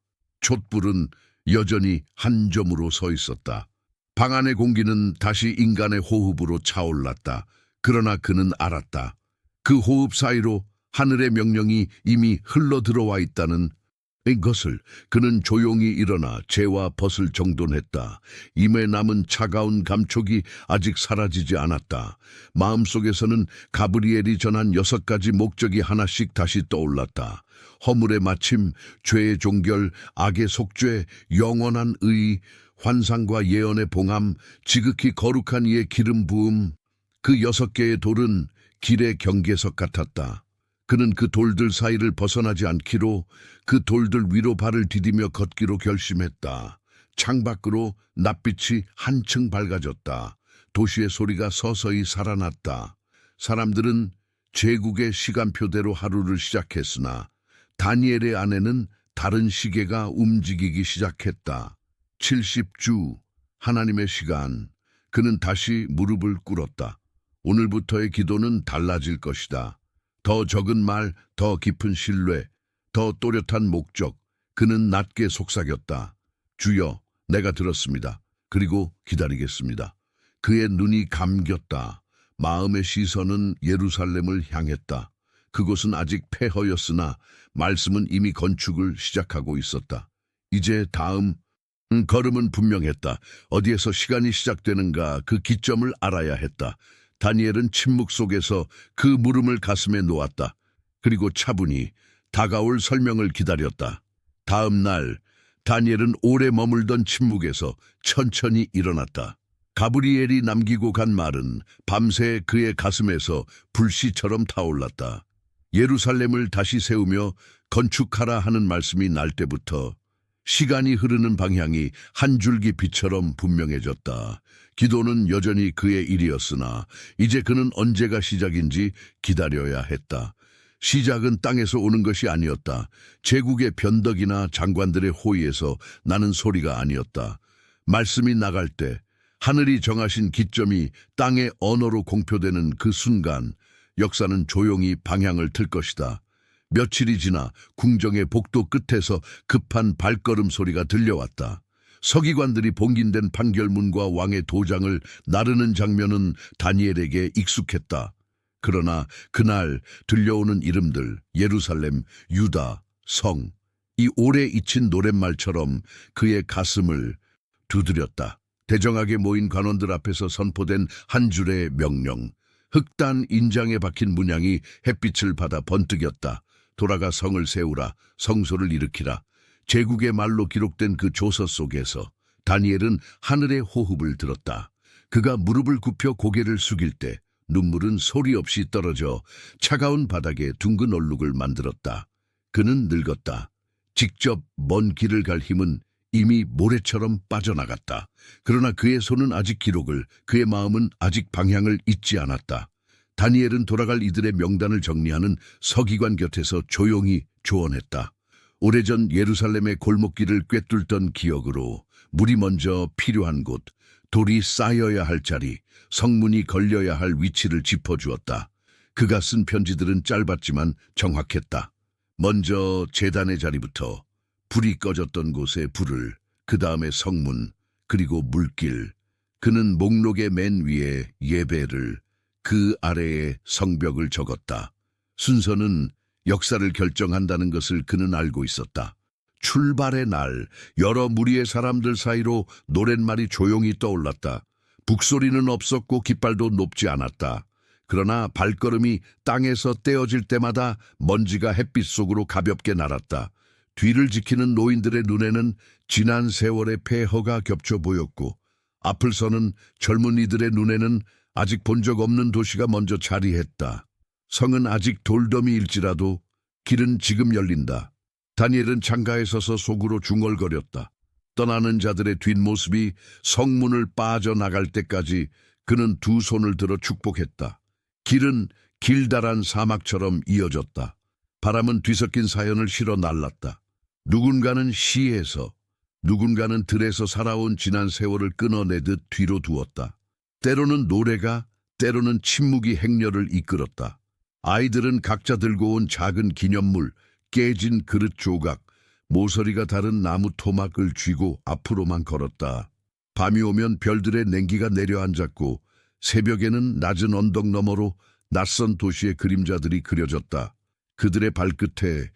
A: 촛불은 여전히 한 점으로 서 있었다. 방 안의 공기는 다시 인간의 호흡으로 차올랐다. 그러나 그는 알았다. 그 호흡 사이로 하늘의 명령이 이미 흘러 들어와 있다는 것을. 그는 조용히 일어나 재와 벗을 정돈했다. 임에 남은 차가운 감촉이 아직 사라지지 않았다. 마음속에서는 가브리엘이 전한 6가지 목적이 하나씩 다시 떠올랐다. 허물의 마침, 죄의 종결, 악의 속죄, 영원한 의, 환상과 예언의 봉함, 지극히 거룩한 이의 기름 부음. 그 6개의 돌은 길의 경계석 같았다. 그는 그 돌들 사이를 벗어나지 않기로, 그 돌들 위로 발을 디디며 걷기로 결심했다. 창밖으로 낯빛이 한층 밝아졌다. 도시의 소리가 서서히 살아났다. 사람들은 제국의 시간표대로 하루를 시작했으나 다니엘의 안에는 다른 시계가 움직이기 시작했다. 70주, 하나님의 시간. 그는 다시 무릎을 꿇었다. 오늘부터의 기도는 달라질 것이다. 더 적은 말, 더 깊은 신뢰, 더 또렷한 목적. 그는 낮게 속삭였다. 주여, 내가 들었습니다. 그리고 기다리겠습니다. 그의 눈이 감겼다. 마음의 시선은 예루살렘을 향했다. 그곳은 아직 폐허였으나 말씀은 이미 건축을 시작하고 있었다. 이제 다음 걸음은 분명했다. 어디에서 시간이 시작되는가 그 기점을 알아야 했다. 다니엘은 침묵 속에서 그 물음을 가슴에 놓았다. 그리고 차분히 다가올 설명을 기다렸다. 다음 날 다니엘은 오래 머물던 침묵에서 천천히 일어났다. 가브리엘이 남기고 간 말은 밤새 그의 가슴에서 불씨처럼 타올랐다. 예루살렘을 다시 세우며 건축하라 하는 말씀이 날 때부터 시간이 흐르는 방향이 한 줄기 빛처럼 분명해졌다. 기도는 여전히 그의 일이었으나 이제 그는 언제가 시작인지 기다려야 했다. 시작은 땅에서 오는 것이 아니었다. 제국의 변덕이나 장관들의 호의에서 나는 소리가 아니었다. 말씀이 나갈 때 하늘이 정하신 기점이 땅의 언어로 공표되는 그 순간 역사는 조용히 방향을 틀 것이다. 며칠이 지나 궁정의 복도 끝에서 급한 발걸음 소리가 들려왔다. 서기관들이 봉긴된 판결문과 왕의 도장을 나르는 장면은 다니엘에게 익숙했다. 그러나 그날 들려오는 이름들, 예루살렘, 유다, 성, 이 오래 잊힌 노랫말처럼 그의 가슴을 두드렸다. 대정하게 모인 관원들 앞에서 선포된 한 줄의 명령. 흑단 인장에 박힌 문양이 햇빛을 받아 번뜩였다. 돌아가 성을 세우라, 성소를 일으키라. 제국의 말로 기록된 그 조서 속에서 다니엘은 하늘의 호흡을 들었다. 그가 무릎을 굽혀 고개를 숙일 때 눈물은 소리 없이 떨어져 차가운 바닥에 둥근 얼룩을 만들었다. 그는 늙었다. 직접 먼 길을 갈 힘은 이미 모래처럼 빠져나갔다. 그러나 그의 손은 아직 기록을, 그의 마음은 아직 방향을 잊지 않았다. 다니엘은 돌아갈 이들의 명단을 정리하는 서기관 곁에서 조용히 조언했다. 오래전 예루살렘의 골목길을 꿰뚫던 기억으로 물이 먼저 필요한 곳, 돌이 쌓여야 할 자리, 성문이 걸려야 할 위치를 짚어주었다. 그가 쓴 편지들은 짧았지만 정확했다. 먼저 제단의 자리부터 불이 꺼졌던 곳에 불을, 그 다음에 성문, 그리고 물길. 그는 목록의 맨 위에 예배를, 그 아래에 성벽을 적었다. 순서는 역사를 결정한다는 것을 그는 알고 있었다. 출발의 날, 여러 무리의 사람들 사이로 노랫말이 조용히 떠올랐다. 북소리는 없었고 깃발도 높지 않았다. 그러나 발걸음이 땅에서 떼어질 때마다 먼지가 햇빛 속으로 가볍게 날았다. 뒤를 지키는 노인들의 눈에는 지난 세월의 폐허가 겹쳐 보였고 앞을 서는 젊은이들의 눈에는 아직 본 적 없는 도시가 먼저 자리했다. 성은 아직 돌더미일지라도 길은 지금 열린다. 다니엘은 창가에 서서 속으로 중얼거렸다. 떠나는 자들의 뒷모습이 성문을 빠져나갈 때까지 그는 두 손을 들어 축복했다. 길은 길다란 사막처럼 이어졌다. 바람은 뒤섞인 사연을 실어 날랐다. 누군가는 시에서, 누군가는 들에서 살아온 지난 세월을 끊어내듯 뒤로 두었다. 때로는 노래가, 때로는 침묵이 행렬을 이끌었다. 아이들은 각자 들고 온 작은 기념물, 깨진 그릇 조각, 모서리가 다른 나무 토막을 쥐고 앞으로만 걸었다. 밤이 오면 별들의 냉기가 내려앉았고 새벽에는 낮은 언덕 너머로 낯선 도시의 그림자들이 그려졌다. 그들의 발끝에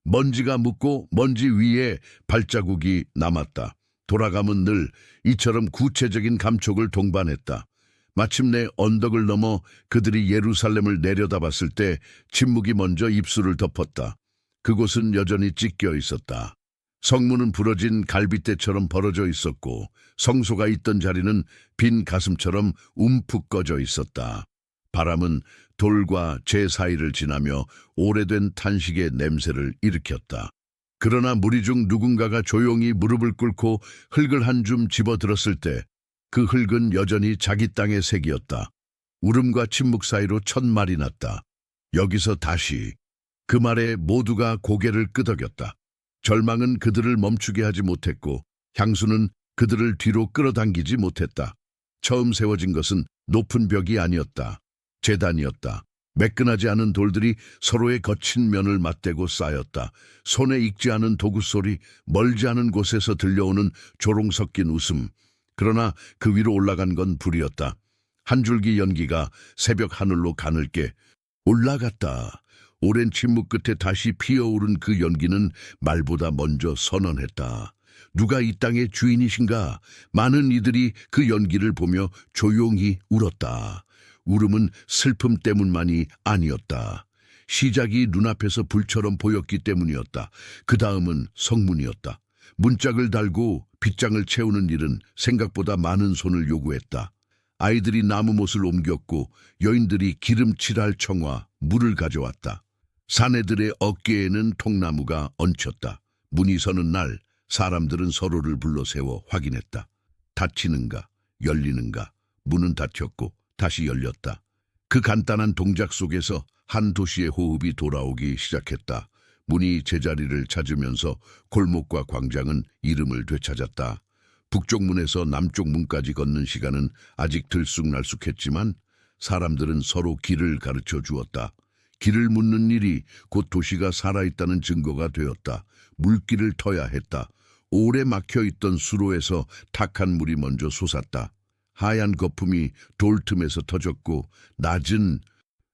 A: 먼지가 묻고 먼지 위에 발자국이 남았다. 돌아감은 늘 이처럼 구체적인 감촉을 동반했다. 마침내 언덕을 넘어 그들이 예루살렘을 내려다봤을 때 침묵이 먼저 입술을 덮었다. 그곳은 여전히 찢겨 있었다. 성문은 부러진 갈빗대처럼 벌어져 있었고 성소가 있던 자리는 빈 가슴처럼 움푹 꺼져 있었다. 바람은 돌과 재 사이를 지나며 오래된 탄식의 냄새를 일으켰다. 그러나 무리 중 누군가가 조용히 무릎을 꿇고 흙을 한 줌 집어들었을 때 그 흙은 여전히 자기 땅의 색이었다. 울음과 침묵 사이로 첫 말이 났다. 여기서 다시. 그 말에 모두가 고개를 끄덕였다. 절망은 그들을 멈추게 하지 못했고 향수는 그들을 뒤로 끌어당기지 못했다. 처음 세워진 것은 높은 벽이 아니었다. 제단이었다. 매끈하지 않은 돌들이 서로의 거친 면을 맞대고 쌓였다. 손에 익지 않은 도구 소리, 멀지 않은 곳에서 들려오는 조롱 섞인 웃음. 그러나 그 위로 올라간 건 불이었다. 한 줄기 연기가 새벽 하늘로 가늘게 올라갔다. 오랜 침묵 끝에 다시 피어오른 그 연기는 말보다 먼저 선언했다. 누가 이 땅의 주인이신가? 많은 이들이 그 연기를 보며 조용히 울었다. 울음은 슬픔 때문만이 아니었다. 시작이 눈앞에서 불처럼 보였기 때문이었다. 그 다음은 성문이었다. 문짝을 달고 빗장을 채우는 일은 생각보다 많은 손을 요구했다. 아이들이 나무못을 옮겼고 여인들이 기름칠할 청과 물을 가져왔다. 사내들의 어깨에는 통나무가 얹혔다. 문이 서는 날 사람들은 서로를 불러 세워 확인했다. 닫히는가, 열리는가, 문은 닫혔고 다시 열렸다. 그 간단한 동작 속에서 한 도시의 호흡이 돌아오기 시작했다. 문이 제자리를 찾으면서 골목과 광장은 이름을 되찾았다. 북쪽 문에서 남쪽 문까지 걷는 시간은 아직 들쑥날쑥했지만 사람들은 서로 길을 가르쳐 주었다. 길을 묻는 일이 곧 도시가 살아있다는 증거가 되었다. 물길을 터야 했다. 오래 막혀있던 수로에서 탁한 물이 먼저 솟았다. 하얀 거품이 돌 틈에서 터졌고 낮은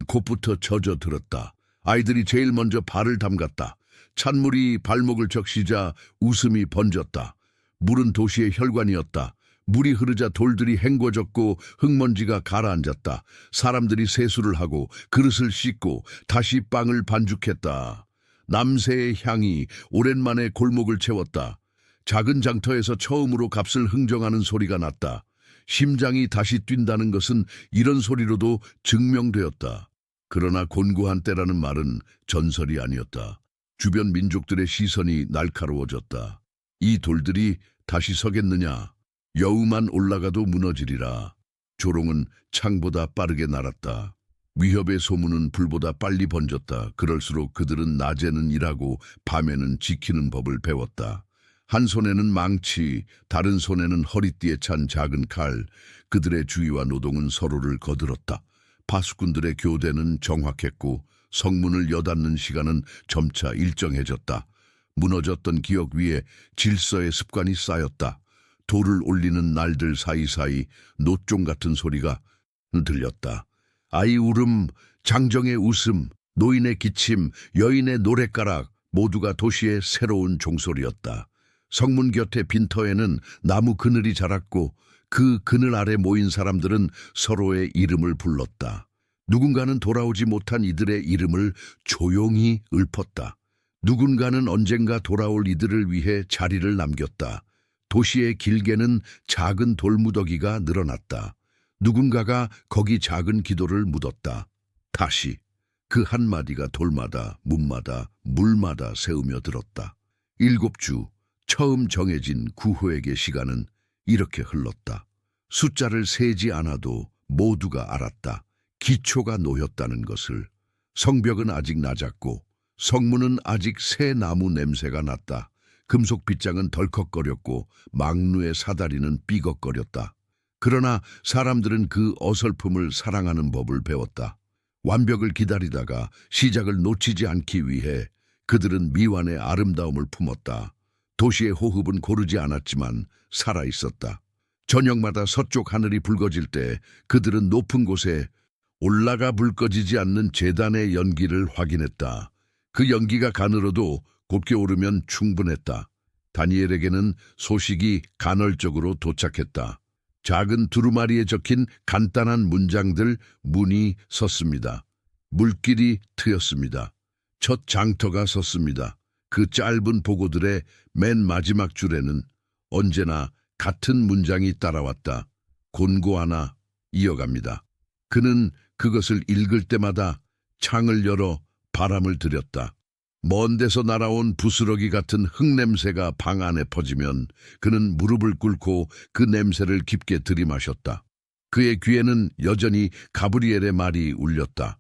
A: 곳부터 젖어들었다. 아이들이 제일 먼저 발을 담갔다. 찬물이 발목을 적시자 웃음이 번졌다. 물은 도시의 혈관이었다. 물이 흐르자 돌들이 헹궈졌고 흙먼지가 가라앉았다. 사람들이 세수를 하고 그릇을 씻고 다시 빵을 반죽했다. 남새의 향이 오랜만에 골목을 채웠다. 작은 장터에서 처음으로 값을 흥정하는 소리가 났다. 심장이 다시 뛴다는 것은 이런 소리로도 증명되었다. 그러나 곤고한 때라는 말은 전설이 아니었다. 주변 민족들의 시선이 날카로워졌다. 이 돌들이 다시 서겠느냐? 여우만 올라가도 무너지리라. 조롱은 창보다 빠르게 날았다. 위협의 소문은 불보다 빨리 번졌다. 그럴수록 그들은 낮에는 일하고 밤에는 지키는 법을 배웠다. 한 손에는 망치, 다른 손에는 허리띠에 찬 작은 칼. 그들의 주의와 노동은 서로를 거들었다. 파수꾼들의 교대는 정확했고 성문을 여닫는 시간은 점차 일정해졌다. 무너졌던 기억 위에 질서의 습관이 쌓였다. 돌을 올리는 날들 사이사이 노종 같은 소리가 들렸다. 아이 울음, 장정의 웃음, 노인의 기침, 여인의 노랫가락 모두가 도시의 새로운 종소리였다. 성문 곁의 빈터에는 나무 그늘이 자랐고 그 그늘 아래 모인 사람들은 서로의 이름을 불렀다. 누군가는 돌아오지 못한 이들의 이름을 조용히 읊었다. 누군가는 언젠가 돌아올 이들을 위해 자리를 남겼다. 도시의 길게는 작은 돌무더기가 늘어났다. 누군가가 거기 작은 기도를 묻었다. 다시 그 한마디가 돌마다 문마다 물마다 새우며 들었다. 7주 처음 정해진 구호에게 시간은 이렇게 흘렀다. 숫자를 세지 않아도 모두가 알았다. 기초가 놓였다는 것을. 성벽은 아직 낮았고 성문은 아직 새 나무 냄새가 났다. 금속 빗장은 덜컥거렸고 망루의 사다리는 삐걱거렸다. 그러나 사람들은 그 어설픔을 사랑하는 법을 배웠다. 완벽을 기다리다가 시작을 놓치지 않기 위해 그들은 미완의 아름다움을 품었다. 도시의 호흡은 고르지 않았지만 살아있었다. 저녁마다 서쪽 하늘이 붉어질 때 그들은 높은 곳에 올라가 불 꺼지지 않는 제단의 연기를 확인했다. 그 연기가 가늘어도 곱게 오르면 충분했다. 다니엘에게는 소식이 간헐적으로 도착했다. 작은 두루마리에 적힌 간단한 문장들, 문이 섰습니다. 물길이 트였습니다. 첫 장터가 섰습니다. 그 짧은 보고들의 맨 마지막 줄에는 언제나 같은 문장이 따라왔다. 곤고하나 이어갑니다. 그는 그것을 읽을 때마다 창을 열어 바람을 들였다. 먼 데서 날아온 부스러기 같은 흙냄새가 방 안에 퍼지면 그는 무릎을 꿇고 그 냄새를 깊게 들이마셨다. 그의 귀에는 여전히 가브리엘의 말이 울렸다.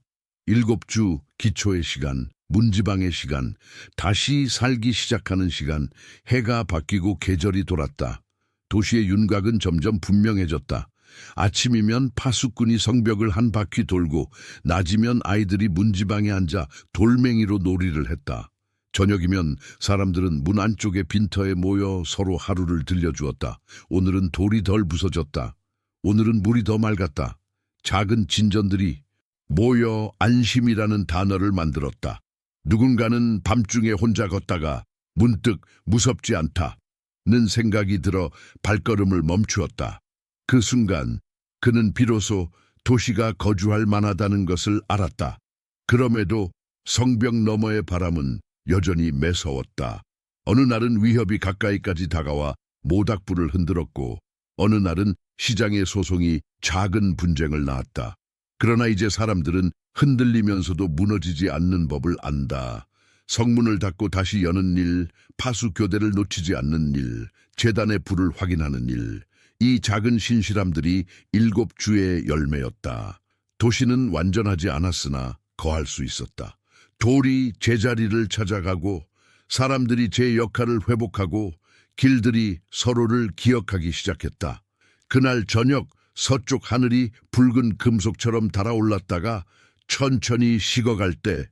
A: 7주 기초의 시간, 문지방의 시간, 다시 살기 시작하는 시간, 해가 바뀌고 계절이 돌았다. 도시의 윤곽은 점점 분명해졌다. 아침이면 파수꾼이 성벽을 한 바퀴 돌고 낮이면 아이들이 문지방에 앉아 돌멩이로 놀이를 했다. 저녁이면 사람들은 문 안쪽의 빈터에 모여 서로 하루를 들려주었다. 오늘은 돌이 덜 부서졌다. 오늘은 물이 더 맑았다. 작은 진전들이 모여 안심이라는 단어를 만들었다. 누군가는 밤중에 혼자 걷다가 문득 무섭지 않다는 생각이 들어 발걸음을 멈추었다. 그 순간 그는 비로소 도시가 거주할 만하다는 것을 알았다. 그럼에도 성벽 너머의 바람은 여전히 매서웠다. 어느 날은 위협이 가까이까지 다가와 모닥불을 흔들었고 어느 날은 시장의 소송이 작은 분쟁을 낳았다. 그러나 이제 사람들은 흔들리면서도 무너지지 않는 법을 안다. 성문을 닫고 다시 여는 일, 파수 교대를 놓치지 않는 일, 제단의 불을 확인하는 일. 이 작은 신실함들이 7주의 열매였다. 도시는 완전하지 않았으나 거할 수 있었다. 돌이 제자리를 찾아가고 사람들이 제 역할을 회복하고 길들이 서로를 기억하기 시작했다. 그날 저녁 서쪽 하늘이 붉은 금속처럼 달아올랐다가 천천히 식어갈 때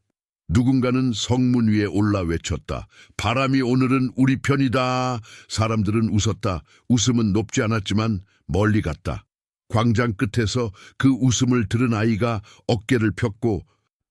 A: 누군가는 성문 위에 올라 외쳤다. 바람이 오늘은 우리 편이다. 사람들은 웃었다. 웃음은 높지 않았지만 멀리 갔다. 광장 끝에서 그 웃음을 들은 아이가 어깨를 폈고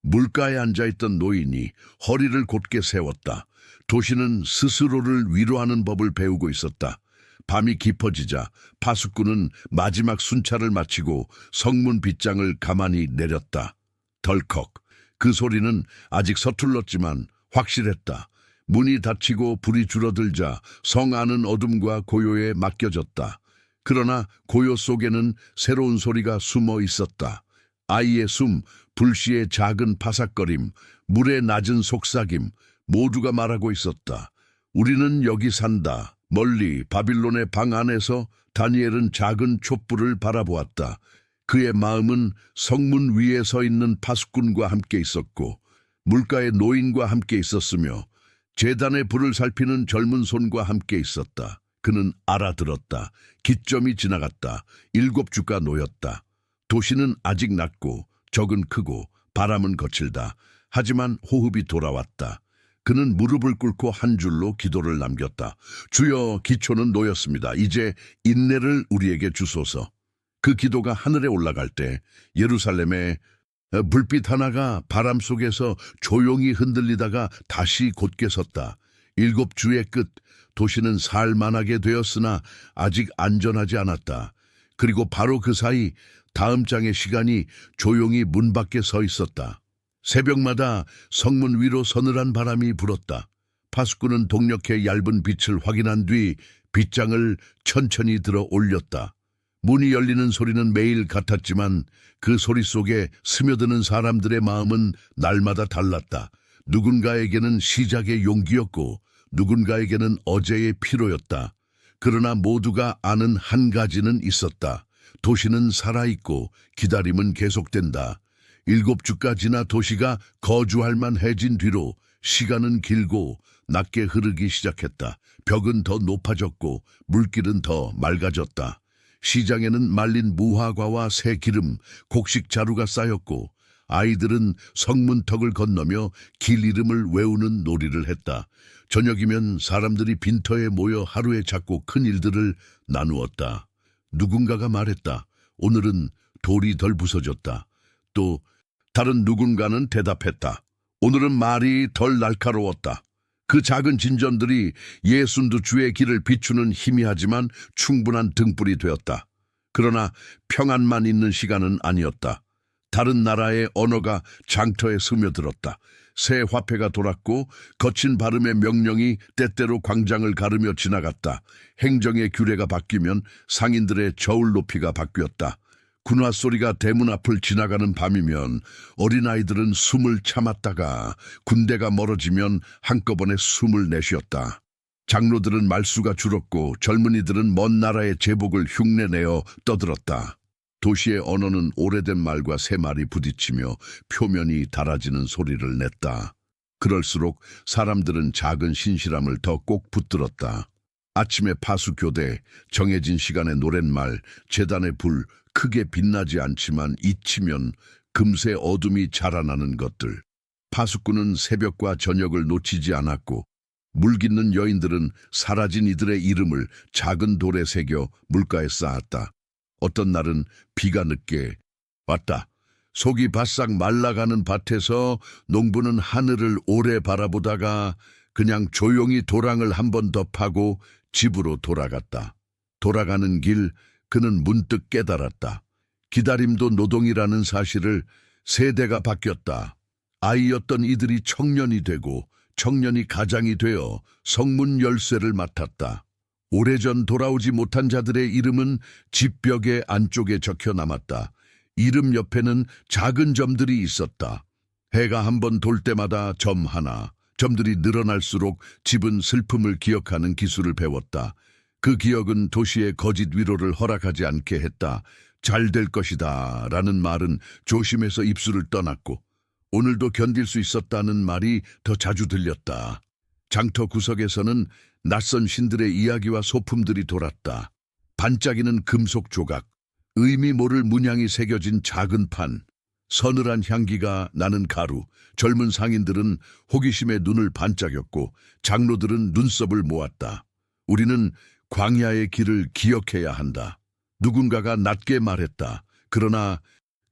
A: 물가에 앉아있던 노인이 허리를 곧게 세웠다. 도시는 스스로를 위로하는 법을 배우고 있었다. 밤이 깊어지자 파수꾼은 마지막 순찰을 마치고 성문 빗장을 가만히 내렸다. 덜컥. 그 소리는 아직 서툴렀지만 확실했다. 문이 닫히고 불이 줄어들자 성 안은 어둠과 고요에 맡겨졌다. 그러나 고요 속에는 새로운 소리가 숨어 있었다. 아이의 숨, 불씨의 작은 바삭거림, 물의 낮은 속삭임, 모두가 말하고 있었다. 우리는 여기 산다. 멀리 바빌론의 방 안에서 다니엘은 작은 촛불을 바라보았다. 그의 마음은 성문 위에 서 있는 파수꾼과 함께 있었고 물가의 노인과 함께 있었으며 제단의 불을 살피는 젊은 손과 함께 있었다. 그는 알아들었다. 기점이 지나갔다. 7주가 놓였다. 도시는 아직 낮고 적은 크고 바람은 거칠다. 하지만 호흡이 돌아왔다. 그는 무릎을 꿇고 한 줄로 기도를 남겼다. 주여, 기초는 놓였습니다. 이제 인내를 우리에게 주소서. 그 기도가 하늘에 올라갈 때 예루살렘에 불빛 하나가 바람 속에서 조용히 흔들리다가 다시 곧게 섰다. 7주의 끝, 도시는 살만하게 되었으나 아직 안전하지 않았다. 그리고 바로 그 사이 다음 장의 시간이 조용히 문 밖에 서 있었다. 새벽마다 성문 위로 서늘한 바람이 불었다. 파수꾼은 동력의 얇은 빛을 확인한 뒤 빗장을 천천히 들어 올렸다. 문이 열리는 소리는 매일 같았지만 그 소리 속에 스며드는 사람들의 마음은 날마다 달랐다. 누군가에게는 시작의 용기였고 누군가에게는 어제의 피로였다. 그러나 모두가 아는 한 가지는 있었다. 도시는 살아있고 기다림은 계속된다. 7주까지나 도시가 거주할 만해진 뒤로 시간은 길고 낮게 흐르기 시작했다. 벽은 더 높아졌고 물길은 더 맑아졌다. 시장에는 말린 무화과와 새 기름, 곡식 자루가 쌓였고 아이들은 성문턱을 건너며 길 이름을 외우는 놀이를 했다. 저녁이면 사람들이 빈터에 모여 하루의 작고 큰 일들을 나누었다. 누군가가 말했다. 오늘은 돌이 덜 부서졌다. 또 다른 누군가는 대답했다. 오늘은 말이 덜 날카로웠다. 그 작은 진전들이 예순두주의 길을 비추는 희미하지만 충분한 등불이 되었다. 그러나 평안만 있는 시간은 아니었다. 다른 나라의 언어가 장터에 스며들었다. 새 화폐가 돌았고 거친 발음의 명령이 때때로 광장을 가르며 지나갔다. 행정의 규례가 바뀌면 상인들의 저울 높이가 바뀌었다. 군화 소리가 대문 앞을 지나가는 밤이면 어린아이들은 숨을 참았다가 군대가 멀어지면 한꺼번에 숨을 내쉬었다. 장로들은 말수가 줄었고 젊은이들은 먼 나라의 제복을 흉내내어 떠들었다. 도시의 언어는 오래된 말과 새 말이 부딪히며 표면이 달아지는 소리를 냈다. 그럴수록 사람들은 작은 신실함을 더 꼭 붙들었다. 아침에 파수교대, 정해진 시간에 노랫말, 제단의 불, 크게 빛나지 않지만 잊히면 금세 어둠이 자라나는 것들. 파수꾼은 새벽과 저녁을 놓치지 않았고 물깃는 여인들은 사라진 이들의 이름을 작은 돌에 새겨 물가에 쌓았다. 어떤 날은 비가 늦게 왔다. 속이 바싹 말라가는 밭에서 농부는 하늘을 오래 바라보다가 그냥 조용히 도랑을 한 번 더 파고 집으로 돌아갔다. 돌아가는 길 그는 문득 깨달았다. 기다림도 노동이라는 사실을. 세대가 바뀌었다. 아이였던 이들이 청년이 되고 청년이 가장이 되어 성문 열쇠를 맡았다. 오래전 돌아오지 못한 자들의 이름은 집벽의 안쪽에 적혀 남았다. 이름 옆에는 작은 점들이 있었다. 해가 한 번 돌 때마다 점 하나, 점들이 늘어날수록 집은 슬픔을 기억하는 기술을 배웠다. 그 기억은 도시의 거짓 위로를 허락하지 않게 했다. 잘 될 것이다 라는 말은 조심해서 입술을 떠났고 오늘도 견딜 수 있었다는 말이 더 자주 들렸다. 장터 구석에서는 낯선 신들의 이야기와 소품들이 돌았다. 반짝이는 금속 조각, 의미 모를 문양이 새겨진 작은 판, 서늘한 향기가 나는 가루, 젊은 상인들은 호기심에 눈을 반짝였고 장로들은 눈썹을 모았다. 우리는 광야의 길을 기억해야 한다. 누군가가 낮게 말했다. 그러나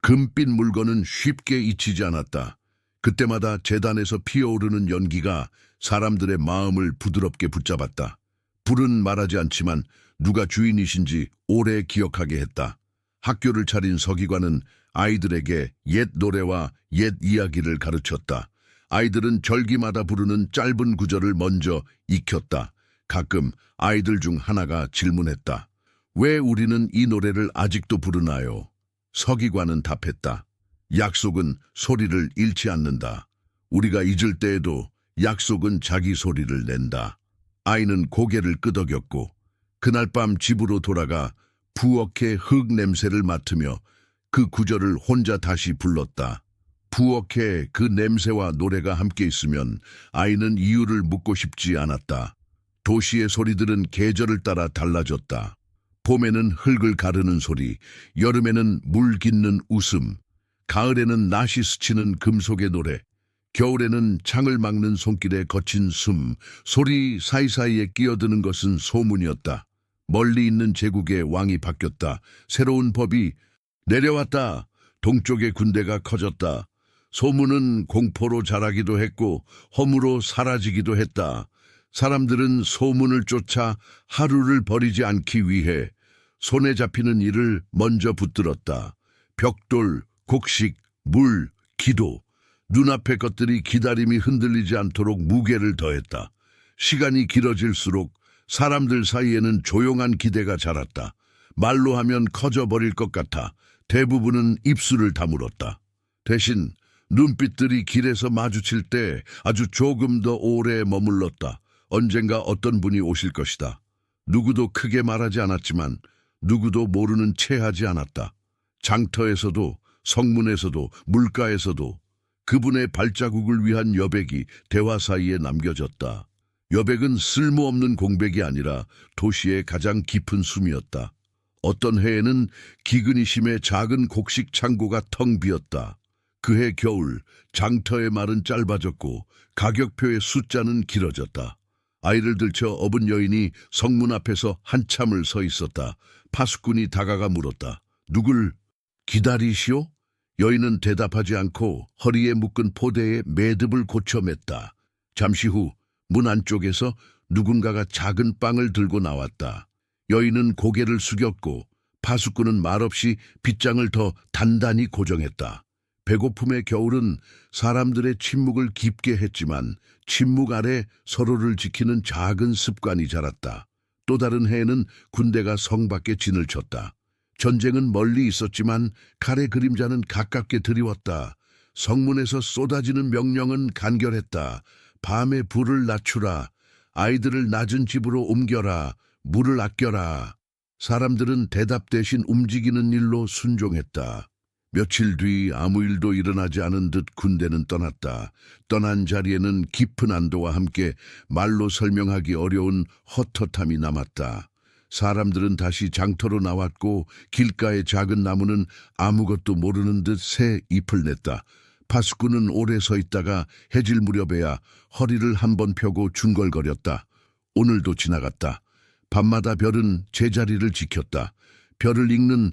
A: 금빛 물건은 쉽게 잊히지 않았다. 그때마다 제단에서 피어오르는 연기가 사람들의 마음을 부드럽게 붙잡았다. 불은 말하지 않지만 누가 주인이신지 오래 기억하게 했다. 학교를 차린 서기관은 아이들에게 옛 노래와 옛 이야기를 가르쳤다. 아이들은 절기마다 부르는 짧은 구절을 먼저 익혔다. 가끔 아이들 중 하나가 질문했다. 왜 우리는 이 노래를 아직도 부르나요? 서기관은 답했다. 약속은 소리를 잃지 않는다. 우리가 잊을 때에도 약속은 자기 소리를 낸다. 아이는 고개를 끄덕였고 그날 밤 집으로 돌아가 부엌의 흙 냄새를 맡으며 그 구절을 혼자 다시 불렀다. 부엌에 그 냄새와 노래가 함께 있으면 아이는 이유를 묻고 싶지 않았다. 도시의 소리들은 계절을 따라 달라졌다. 봄에는 흙을 가르는 소리, 여름에는 물 깃는 웃음, 가을에는 낫이 스치는 금속의 노래, 겨울에는 창을 막는 손길의 거친 숨, 소리 사이사이에 끼어드는 것은 소문이었다. 멀리 있는 제국의 왕이 바뀌었다. 새로운 법이 내려왔다. 동쪽의 군대가 커졌다. 소문은 공포로 자라기도 했고 허무로 사라지기도 했다. 사람들은 소문을 쫓아 하루를 버리지 않기 위해 손에 잡히는 일을 먼저 붙들었다. 벽돌, 곡식, 물, 기도. 눈앞의 것들이 기다림이 흔들리지 않도록 무게를 더했다. 시간이 길어질수록 사람들 사이에는 조용한 기대가 자랐다. 말로 하면 커져버릴 것 같아 대부분은 입술을 다물었다. 대신 눈빛들이 길에서 마주칠 때 아주 조금 더 오래 머물렀다. 언젠가 어떤 분이 오실 것이다. 누구도 크게 말하지 않았지만 누구도 모르는 채 하지 않았다. 장터에서도 성문에서도 물가에서도 그분의 발자국을 위한 여백이 대화 사이에 남겨졌다. 여백은 쓸모없는 공백이 아니라 도시의 가장 깊은 숨이었다. 어떤 해에는 기근이심의 작은 곡식 창고가 텅 비었다. 그해 겨울 장터의 말은 짧아졌고 가격표의 숫자는 길어졌다. 아이를 들쳐 업은 여인이 성문 앞에서 한참을 서 있었다. 파수꾼이 다가가 물었다. 누굴 기다리시오? 여인은 대답하지 않고 허리에 묶은 포대에 매듭을 고쳐 맸다. 잠시 후 문 안쪽에서 누군가가 작은 빵을 들고 나왔다. 여인은 고개를 숙였고 파수꾼은 말없이 빗장을 더 단단히 고정했다. 배고픔의 겨울은 사람들의 침묵을 깊게 했지만 침묵 아래 서로를 지키는 작은 습관이 자랐다. 또 다른 해에는 군대가 성 밖에 진을 쳤다. 전쟁은 멀리 있었지만 칼의 그림자는 가깝게 드리웠다. 성문에서 쏟아지는 명령은 간결했다. 밤에 불을 낮추라. 아이들을 낮은 집으로 옮겨라. 물을 아껴라. 사람들은 대답 대신 움직이는 일로 순종했다. 며칠 뒤 아무 일도 일어나지 않은 듯 군대는 떠났다. 떠난 자리에는 깊은 안도와 함께 말로 설명하기 어려운 헛헛함이 남았다. 사람들은 다시 장터로 나왔고 길가의 작은 나무는 아무것도 모르는 듯 새 잎을 냈다. 파수꾼은 오래 서 있다가 해질 무렵에야 허리를 한번 펴고 중걸거렸다. 오늘도 지나갔다. 밤마다 별은 제자리를 지켰다. 별을 읽는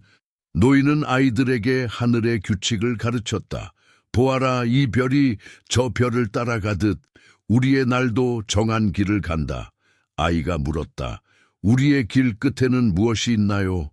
A: 노인은 아이들에게 하늘의 규칙을 가르쳤다. 보아라, 이 별이 저 별을 따라가듯 우리의 날도 정한 길을 간다. 아이가 물었다. 우리의 길 끝에는 무엇이 있나요?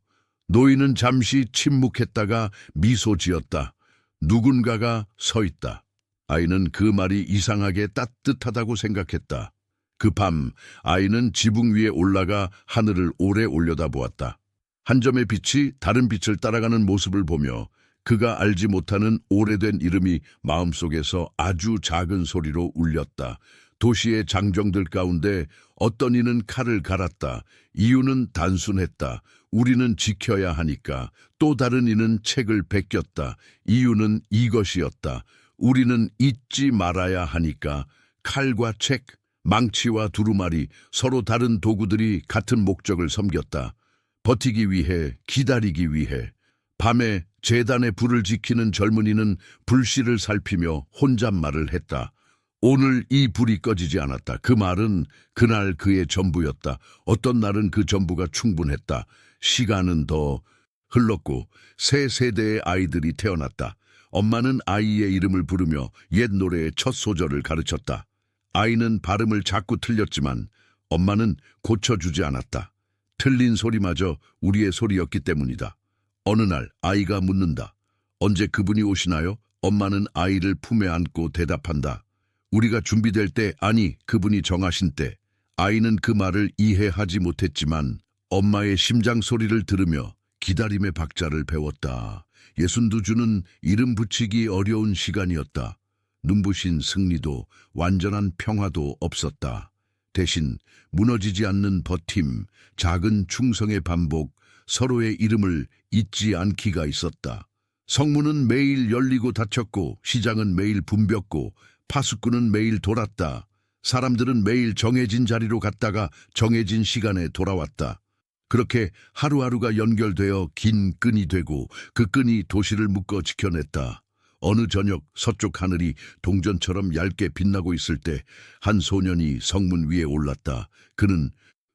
A: 노인은 잠시 침묵했다가 미소 지었다. 누군가가 서 있다. 아이는 그 말이 이상하게 따뜻하다고 생각했다. 그 밤 아이는 지붕 위에 올라가 하늘을 오래 올려다보았다. 한 점의 빛이 다른 빛을 따라가는 모습을 보며 그가 알지 못하는 오래된 이름이 마음속에서 아주 작은 소리로 울렸다. 도시의 장정들 가운데 어떤 이는 칼을 갈았다. 이유는 단순했다. 우리는 지켜야 하니까. 또 다른 이는 책을 베꼈다. 이유는 이것이었다. 우리는 잊지 말아야 하니까. 칼과 책, 망치와 두루마리, 서로 다른 도구들이 같은 목적을 섬겼다. 버티기 위해, 기다리기 위해. 밤에 제단의 불을 지키는 젊은이는 불씨를 살피며 혼잣말을 했다. 오늘 이 불이 꺼지지 않았다. 그 말은 그날 그의 전부였다. 어떤 날은 그 전부가 충분했다. 시간은 더 흘렀고 새 세대의 아이들이 태어났다. 엄마는 아이의 이름을 부르며 옛 노래의 첫 소절을 가르쳤다. 아이는 발음을 자꾸 틀렸지만 엄마는 고쳐주지 않았다. 틀린 소리마저 우리의 소리였기 때문이다. 어느 날 아이가 묻는다. 언제 그분이 오시나요? 엄마는 아이를 품에 안고 대답한다. 우리가 준비될 때, 아니 그분이 정하신 때. 아이는 그 말을 이해하지 못했지만 엄마의 심장 소리를 들으며 기다림의 박자를 배웠다. 62주는 이름 붙이기 어려운 시간이었다. 눈부신 승리도 완전한 평화도 없었다. 대신 무너지지 않는 버팀, 작은 충성의 반복, 서로의 이름을 잊지 않기가 있었다. 성문은 매일 열리고 닫혔고 시장은 매일 붐볐고 파수꾼은 매일 돌았다. 사람들은 매일 정해진 자리로 갔다가 정해진 시간에 돌아왔다. 그렇게 하루하루가 연결되어 긴 끈이 되고 그 끈이 도시를 묶어 지켜냈다. 어느 저녁 서쪽 하늘이 동전처럼 얇게 빛나고 있을 때 한 소년이 성문 위에 올랐다. 그는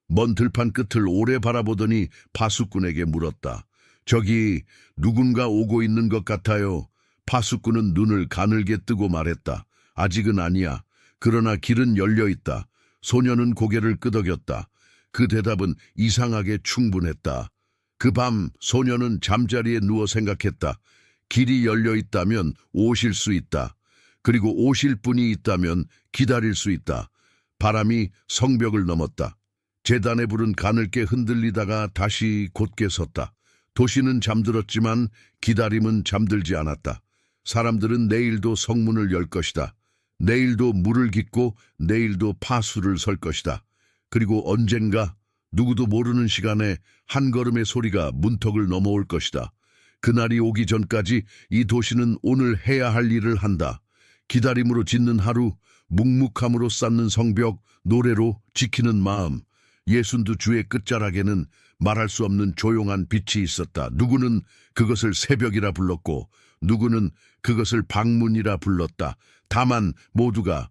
A: 먼 들판 끝을 오래 바라보더니 파수꾼에게 물었다. 저기 누군가 오고 있는 것 같아요. 파수꾼은 눈을 가늘게 뜨고 말했다. 아직은 아니야. 그러나 길은 열려 있다. 소년은 고개를 끄덕였다. 그 대답은 이상하게 충분했다. 그 밤 소년은 잠자리에 누워 생각했다. 길이 열려 있다면 오실 수 있다. 그리고 오실 분이 있다면 기다릴 수 있다. 바람이 성벽을 넘었다. 제단의 불은 가늘게 흔들리다가 다시 곧게 섰다. 도시는 잠들었지만 기다림은 잠들지 않았다. 사람들은 내일도 성문을 열 것이다. 내일도 물을 깃고 내일도 파수를 설 것이다. 그리고 언젠가 누구도 모르는 시간에 한 걸음의 소리가 문턱을 넘어올 것이다. 그날이 오기 전까지 이 도시는 오늘 해야 할 일을 한다. 기다림으로 짓는 하루, 묵묵함으로 쌓는 성벽, 노래로 지키는 마음. 62주의 끝자락에는 말할 수 없는 조용한 빛이 있었다. 누구는 그것을 새벽이라 불렀고 누구는 그것을 방문이라 불렀다. 다만 모두가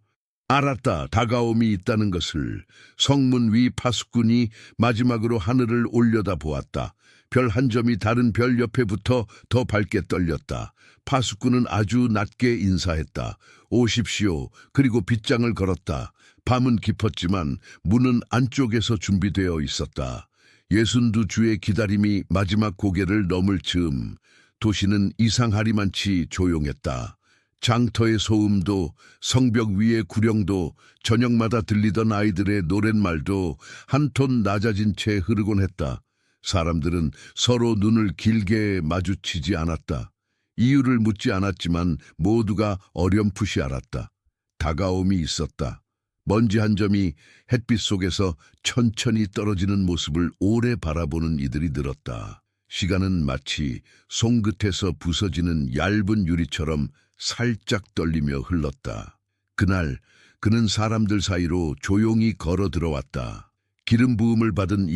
A: 알았다. 다가옴이 있다는 것을. 성문 위 파수꾼이 마지막으로 하늘을 올려다 보았다. 별 한 점이 다른 별 옆에 붙어 더 밝게 떨렸다. 파수꾼은 아주 낮게 인사했다. 오십시오. 그리고 빗장을 걸었다. 밤은 깊었지만 문은 안쪽에서 준비되어 있었다. 62주의 기다림이 마지막 고개를 넘을 즈음 도시는 이상하리만치 조용했다. 장터의 소음도 성벽 위의 구령도 저녁마다 들리던 아이들의 노랫말도 한 톤 낮아진 채 흐르곤 했다. 사람들은 서로 눈을 길게 마주치지 않았다. 이유를 묻지 않았지만 모두가 어렴풋이 알았다. 다가옴이 있었다. 먼지 한 점이 햇빛 속에서 천천히 떨어지는 모습을 오래 바라보는 이들이 늘었다. 시간은 마치 손끝에서 부서지는 얇은 유리처럼 살짝 떨리며 흘렀다. 그날 그는 사람들 사이로 조용히 걸어 들어왔다. 기름 부음을 받은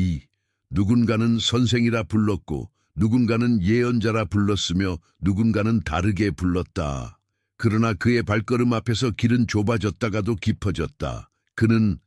A: 누군가는 선생이라 불렀고 누군가는 예언자라 불렀으며 누군가는 다르게 불렀다. 그러나 그의 발걸음 앞에서 길은 좁아졌다가도 깊어졌다. 그는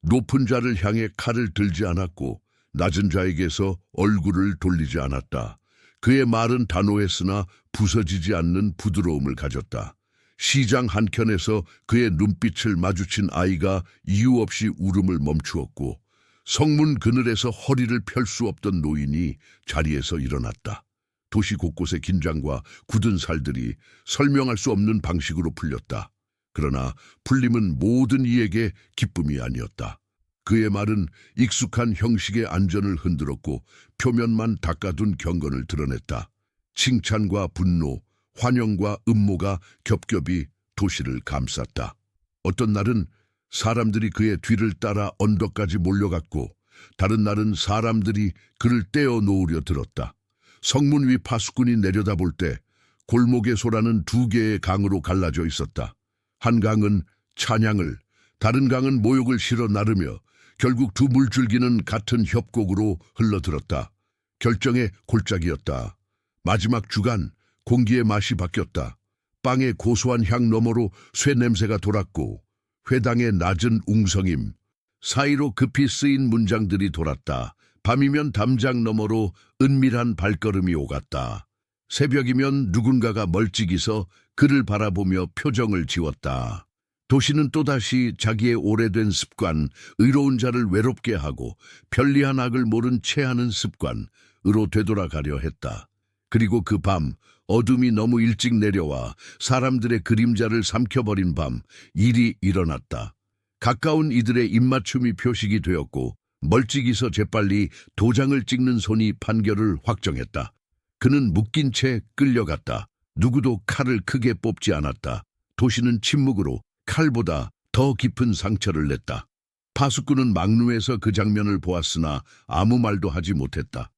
A: 높은 자를 향해 칼을 들지 않았고 낮은 자에게서 얼굴을 돌리지 않았다. 그의 말은 단호했으나 부서지지 않는 부드러움을 가졌다. 시장 한켠에서 그의 눈빛을 마주친 아이가 이유 없이 울음을 멈추었고 성문 그늘에서 허리를 펼 수 없던 노인이 자리에서 일어났다. 도시 곳곳의 긴장과 굳은 살들이 설명할 수 없는 방식으로 풀렸다. 그러나 풀림은 모든 이에게 기쁨이 아니었다. 그의 말은 익숙한 형식의 안전을 흔들었고 표면만 닦아둔 경건을 드러냈다. 칭찬과 분노, 환영과 음모가 겹겹이 도시를 감쌌다. 어떤 날은 사람들이 그의 뒤를 따라 언덕까지 몰려갔고 다른 날은 사람들이 그를 떼어 놓으려 들었다. 성문 위 파수꾼이 내려다볼 때 골목의 소라는 두 개의 강으로 갈라져 있었다. 한 강은 찬양을, 다른 강은 모욕을 실어 나르며 결국 두 물줄기는 같은 협곡으로 흘러들었다. 결정의 골짜기였다. 마지막 주간, 공기의 맛이 바뀌었다. 빵의 고소한 향 너머로 쇠 냄새가 돌았고 회당의 낮은 웅성임, 사이로 급히 쓰인 문장들이 돌았다. 밤이면 담장 너머로 은밀한 발걸음이 오갔다. 새벽이면 누군가가 멀찍이 서 그를 바라보며 표정을 지웠다. 도시는 또다시 자기의 오래된 습관, 의로운 자를 외롭게 하고 편리한 악을 모른 체하는 습관으로 되돌아가려 했다. 그리고 그 밤, 어둠이 너무 일찍 내려와 사람들의 그림자를 삼켜버린 밤, 일이 일어났다. 가까운 이들의 입맞춤이 표식이 되었고 멀찍이서 재빨리 도장을 찍는 손이 판결을 확정했다. 그는 묶인 채 끌려갔다. 누구도 칼을 크게 뽑지 않았다. 도시는 침묵으로 칼보다 더 깊은 상처를 냈다. 파수꾼은 망루에서 그 장면을 보았으나 아무 말도 하지 못했다.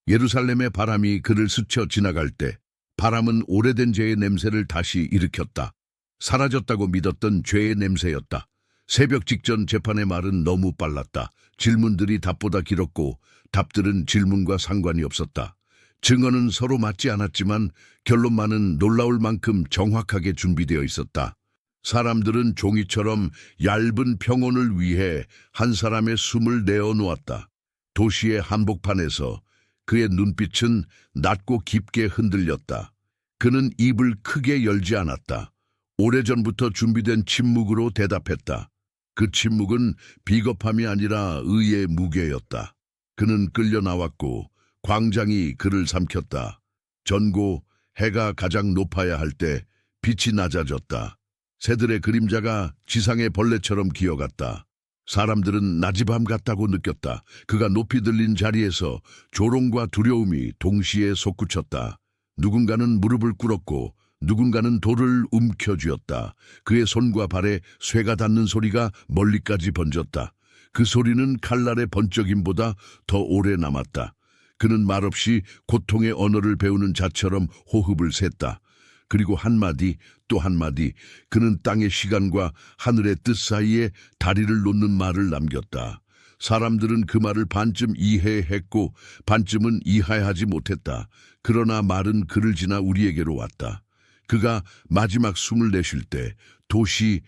A: 예루살렘의 바람이 그를 스쳐 지나갈 때 바람은 오래된 죄의 냄새를 다시 일으켰다. 사라졌다고 믿었던 죄의 냄새였다. 새벽 직전 재판의 말은 너무 빨랐다. 질문들이 답보다 길었고 답들은 질문과 상관이 없었다. 증언은 서로 맞지 않았지만 결론만은 놀라울 만큼 정확하게 준비되어 있었다. 사람들은 종이처럼 얇은 평온을 위해 한 사람의 숨을 내어 놓았다. 도시의 한복판에서 그의 눈빛은 낮고 깊게 흔들렸다. 그는 입을 크게 열지 않았다. 오래전부터 준비된 침묵으로 대답했다. 그 침묵은 비겁함이 아니라 의의 무게였다. 그는 끌려 나왔고 광장이 그를 삼켰다. 전고 해가 가장 높아야 할 때 빛이 낮아졌다. 새들의 그림자가 지상의 벌레처럼 기어갔다. 사람들은 낮이 밤 같다고 느꼈다. 그가 높이 들린 자리에서 조롱과 두려움이 동시에 솟구쳤다. 누군가는 무릎을 꿇었고 누군가는 돌을 움켜쥐었다. 그의 손과 발에 쇠가 닿는 소리가 멀리까지 번졌다. 그 소리는 칼날의 번쩍임보다 더 오래 남았다. 그는 말없이 고통의 언어를 배우는 자처럼 호흡을 셌다. 그리고 한마디 또 한마디 그는 땅의 시간과 하늘의 뜻 사이에 다리를 놓는 말을 남겼다. 사람들은 그 말을 반쯤 이해했고 반쯤은 이해하지 못했다. 그러나 말은 그를 지나 우리에게로 왔다. 그가 마지막 숨을 내쉴 때 도시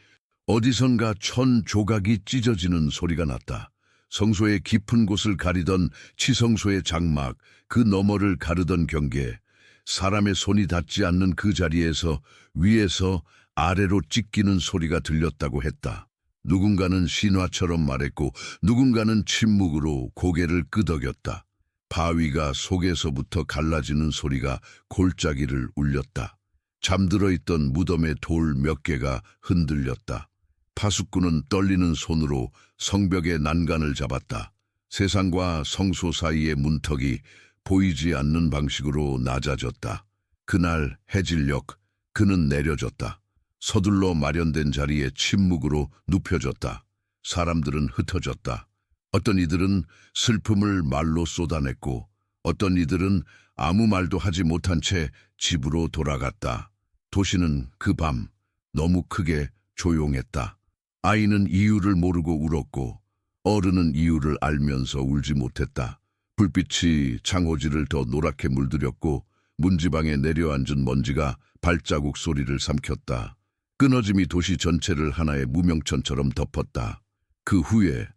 A: 어디선가 천 조각이 찢어지는 소리가 났다. 성소의 깊은 곳을 가리던 치성소의 장막, 그 너머를 가르던 경계, 사람의 손이 닿지 않는 그 자리에서 위에서 아래로 찢기는 소리가 들렸다고 했다. 누군가는 신화처럼 말했고 누군가는 침묵으로 고개를 끄덕였다. 바위가 속에서부터 갈라지는 소리가 골짜기를 울렸다. 잠들어 있던 무덤의 돌 몇 개가 흔들렸다. 파수꾼은 떨리는 손으로 성벽의 난간을 잡았다. 세상과 성소 사이의 문턱이 보이지 않는 방식으로 낮아졌다. 그날 해질녘 그는 내려졌다. 서둘러 마련된 자리에 침묵으로 눕혀졌다. 사람들은 흩어졌다. 어떤 이들은 슬픔을 말로 쏟아냈고 어떤 이들은 아무 말도 하지 못한 채 집으로 돌아갔다. 도시는 그 밤 너무 크게 조용했다. 아이는 이유를 모르고 울었고 어른은 이유를 알면서 울지 못했다. 불빛이 창호지를 더 노랗게 물들였고 문지방에 내려앉은 먼지가 발자국 소리를 삼켰다. 끊어짐이 도시 전체를 하나의 무명천처럼 덮었다. 그 후에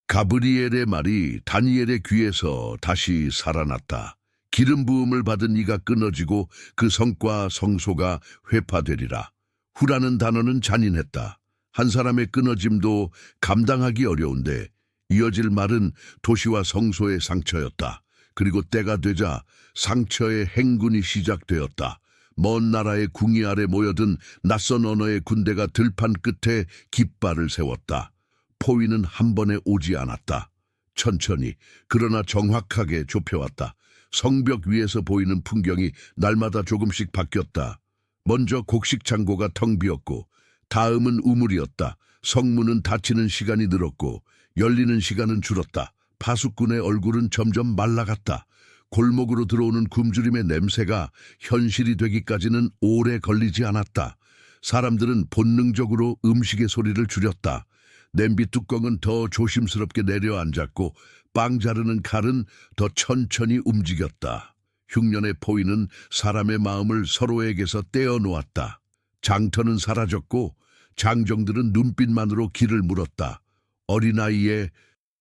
A: 가브리엘의 말이 다니엘의 귀에서 다시 살아났다. 기름 부음을 받은 이가 끊어지고 그 성과 성소가 회파되리라. 후라는 단어는 잔인했다. 한 사람의 끊어짐도 감당하기 어려운데 이어질 말은 도시와 성소의 상처였다. 그리고 때가 되자 상처의 행군이 시작되었다. 먼 나라의 궁이 아래 모여든 낯선 언어의 군대가 들판 끝에 깃발을 세웠다. 포위는 한 번에 오지 않았다. 천천히 그러나 정확하게 좁혀왔다. 성벽 위에서 보이는 풍경이 날마다 조금씩 바뀌었다. 먼저 곡식 창고가 텅 비었고 다음은 우물이었다. 성문은 닫히는 시간이 늘었고 열리는 시간은 줄었다. 파수꾼의 얼굴은 점점 말라갔다. 골목으로 들어오는 굶주림의 냄새가 현실이 되기까지는 오래 걸리지 않았다. 사람들은 본능적으로 음식의 소리를 줄였다. 냄비 뚜껑은 더 조심스럽게 내려앉았고 빵 자르는 칼은 더 천천히 움직였다. 흉년의 포위는 사람의 마음을 서로에게서 떼어놓았다. 장터는 사라졌고 장정들은 눈빛만으로 길을 물었다. 어린아이의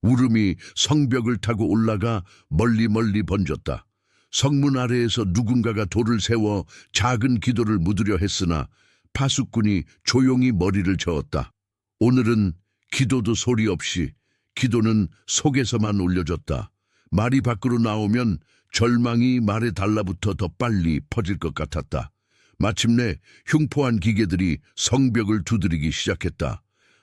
A: 울음이 성벽을 타고 올라가 멀리 번졌다. 성문 아래에서 누군가가 돌을 세워 작은 기도를 묻으려 했으나 파수꾼이 조용히 머리를 저었다. 오늘은 기도도 소리 없이 기도는 속에서만 올려졌다. 말이 밖으로 나오면 절망이 말에 달라붙어 더 빨리 퍼질 것 같았다. 마침내 흉포한 기계들이 성벽을 두드리기 시작했다.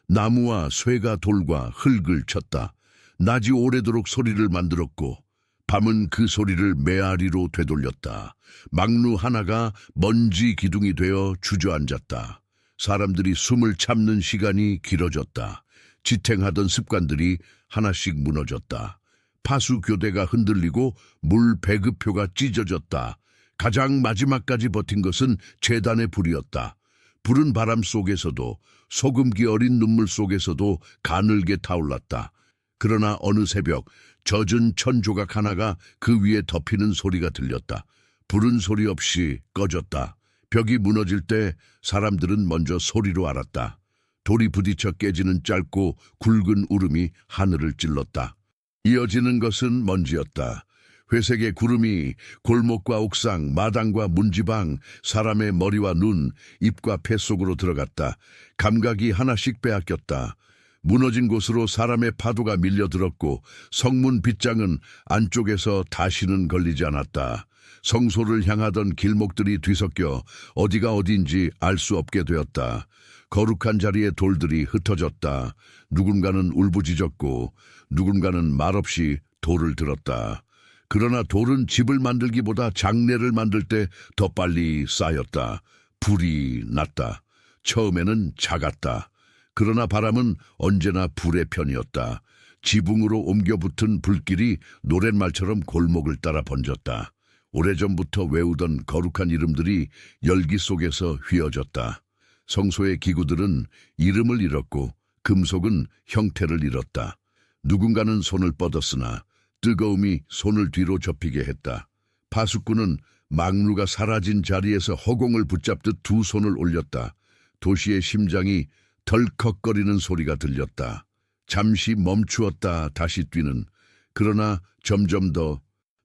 A: 나무와 쇠가 돌과 흙을 쳤다. 낮이 오래도록 소리를 만들었고 밤은 그 소리를 메아리로 되돌렸다. 망루 하나가 먼지 기둥이 되어 주저앉았다. 사람들이 숨을 참는 시간이 길어졌다. 지탱하던 습관들이 하나씩 무너졌다. 파수 교대가 흔들리고 물 배급표가 찢어졌다. 가장 마지막까지 버틴 것은 재단의 불이었다. 부른 바람 속에서도 소금기 어린 눈물 속에서도 가늘게 타올랐다. 그러나 어느 새벽 젖은 천조각 하나가 그 위에 덮이는 소리가 들렸다. 부른 소리 없이 꺼졌다. 벽이 무너질 때 사람들은 먼저 소리로 알았다. 돌이 부딪혀 깨지는 짧고 굵은 울음이 하늘을 찔렀다. 이어지는 것은 먼지였다. 회색의 구름이 골목과 옥상, 마당과 문지방, 사람의 머리와 눈, 입과 폐 속으로 들어갔다. 감각이 하나씩 빼앗겼다. 무너진 곳으로 사람의 파도가 밀려들었고 성문 빗장은 안쪽에서 다시는 걸리지 않았다. 성소를 향하던 길목들이 뒤섞여 어디가 어디인지 알 수 없게 되었다. 거룩한 자리에 돌들이 흩어졌다. 누군가는 울부짖었고 누군가는 말없이 돌을 들었다. 그러나 돌은 집을 만들기보다 장례를 만들 때 더 빨리 쌓였다. 불이 났다. 처음에는 작았다. 그러나 바람은 언제나 불의 편이었다. 지붕으로 옮겨붙은 불길이 노랫말처럼 골목을 따라 번졌다. 오래전부터 외우던 거룩한 이름들이 열기 속에서 휘어졌다. 성소의 기구들은 이름을 잃었고 금속은 형태를 잃었다. 누군가는 손을 뻗었으나 뜨거움이 손을 뒤로 접히게 했다. 파수꾼은 망루가 사라진 자리에서 허공을 붙잡듯 두 손을 올렸다. 도시의 심장이 덜컥거리는 소리가 들렸다. 잠시 멈추었다 다시 뛰는, 그러나 점점 더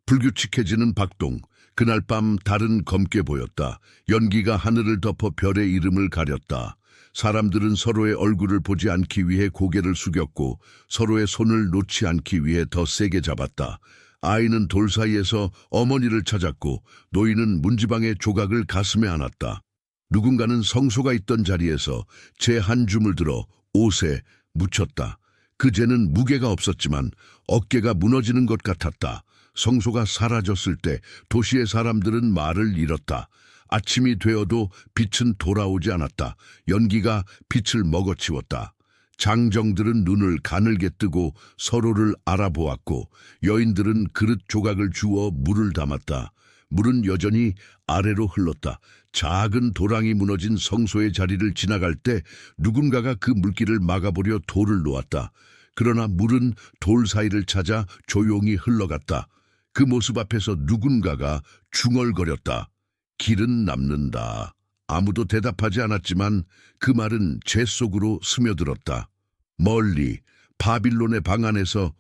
A: 불규칙해지는 박동. 그날 밤 달은 검게 보였다. 연기가 하늘을 덮어 별의 이름을 가렸다. 사람들은 서로의 얼굴을 보지 않기 위해 고개를 숙였고 서로의 손을 놓지 않기 위해 더 세게 잡았다. 아이는 돌 사이에서 어머니를 찾았고 노인은 문지방의 조각을 가슴에 안았다. 누군가는 성소가 있던 자리에서 재 한 줌을 들어 옷에 묻혔다. 그 재는 무게가 없었지만 어깨가 무너지는 것 같았다. 성소가 사라졌을 때 도시의 사람들은 말을 잃었다. 아침이 되어도 빛은 돌아오지 않았다. 연기가 빛을 먹어치웠다. 장정들은 눈을 가늘게 뜨고 서로를 알아보았고 여인들은 그릇 조각을 주워 물을 담았다. 물은 여전히 아래로 흘렀다. 작은 도랑이 무너진 성소의 자리를 지나갈 때 누군가가 그 물길을 막아보려 돌을 놓았다. 그러나 물은 돌 사이를 찾아 조용히 흘러갔다. 그 모습 앞에서 누군가가 중얼거렸다. 길은 남는다. 아무도 대답하지 않았지만 그 말은 재 속으로 스며들었다. 멀리 바빌론의 방 안에서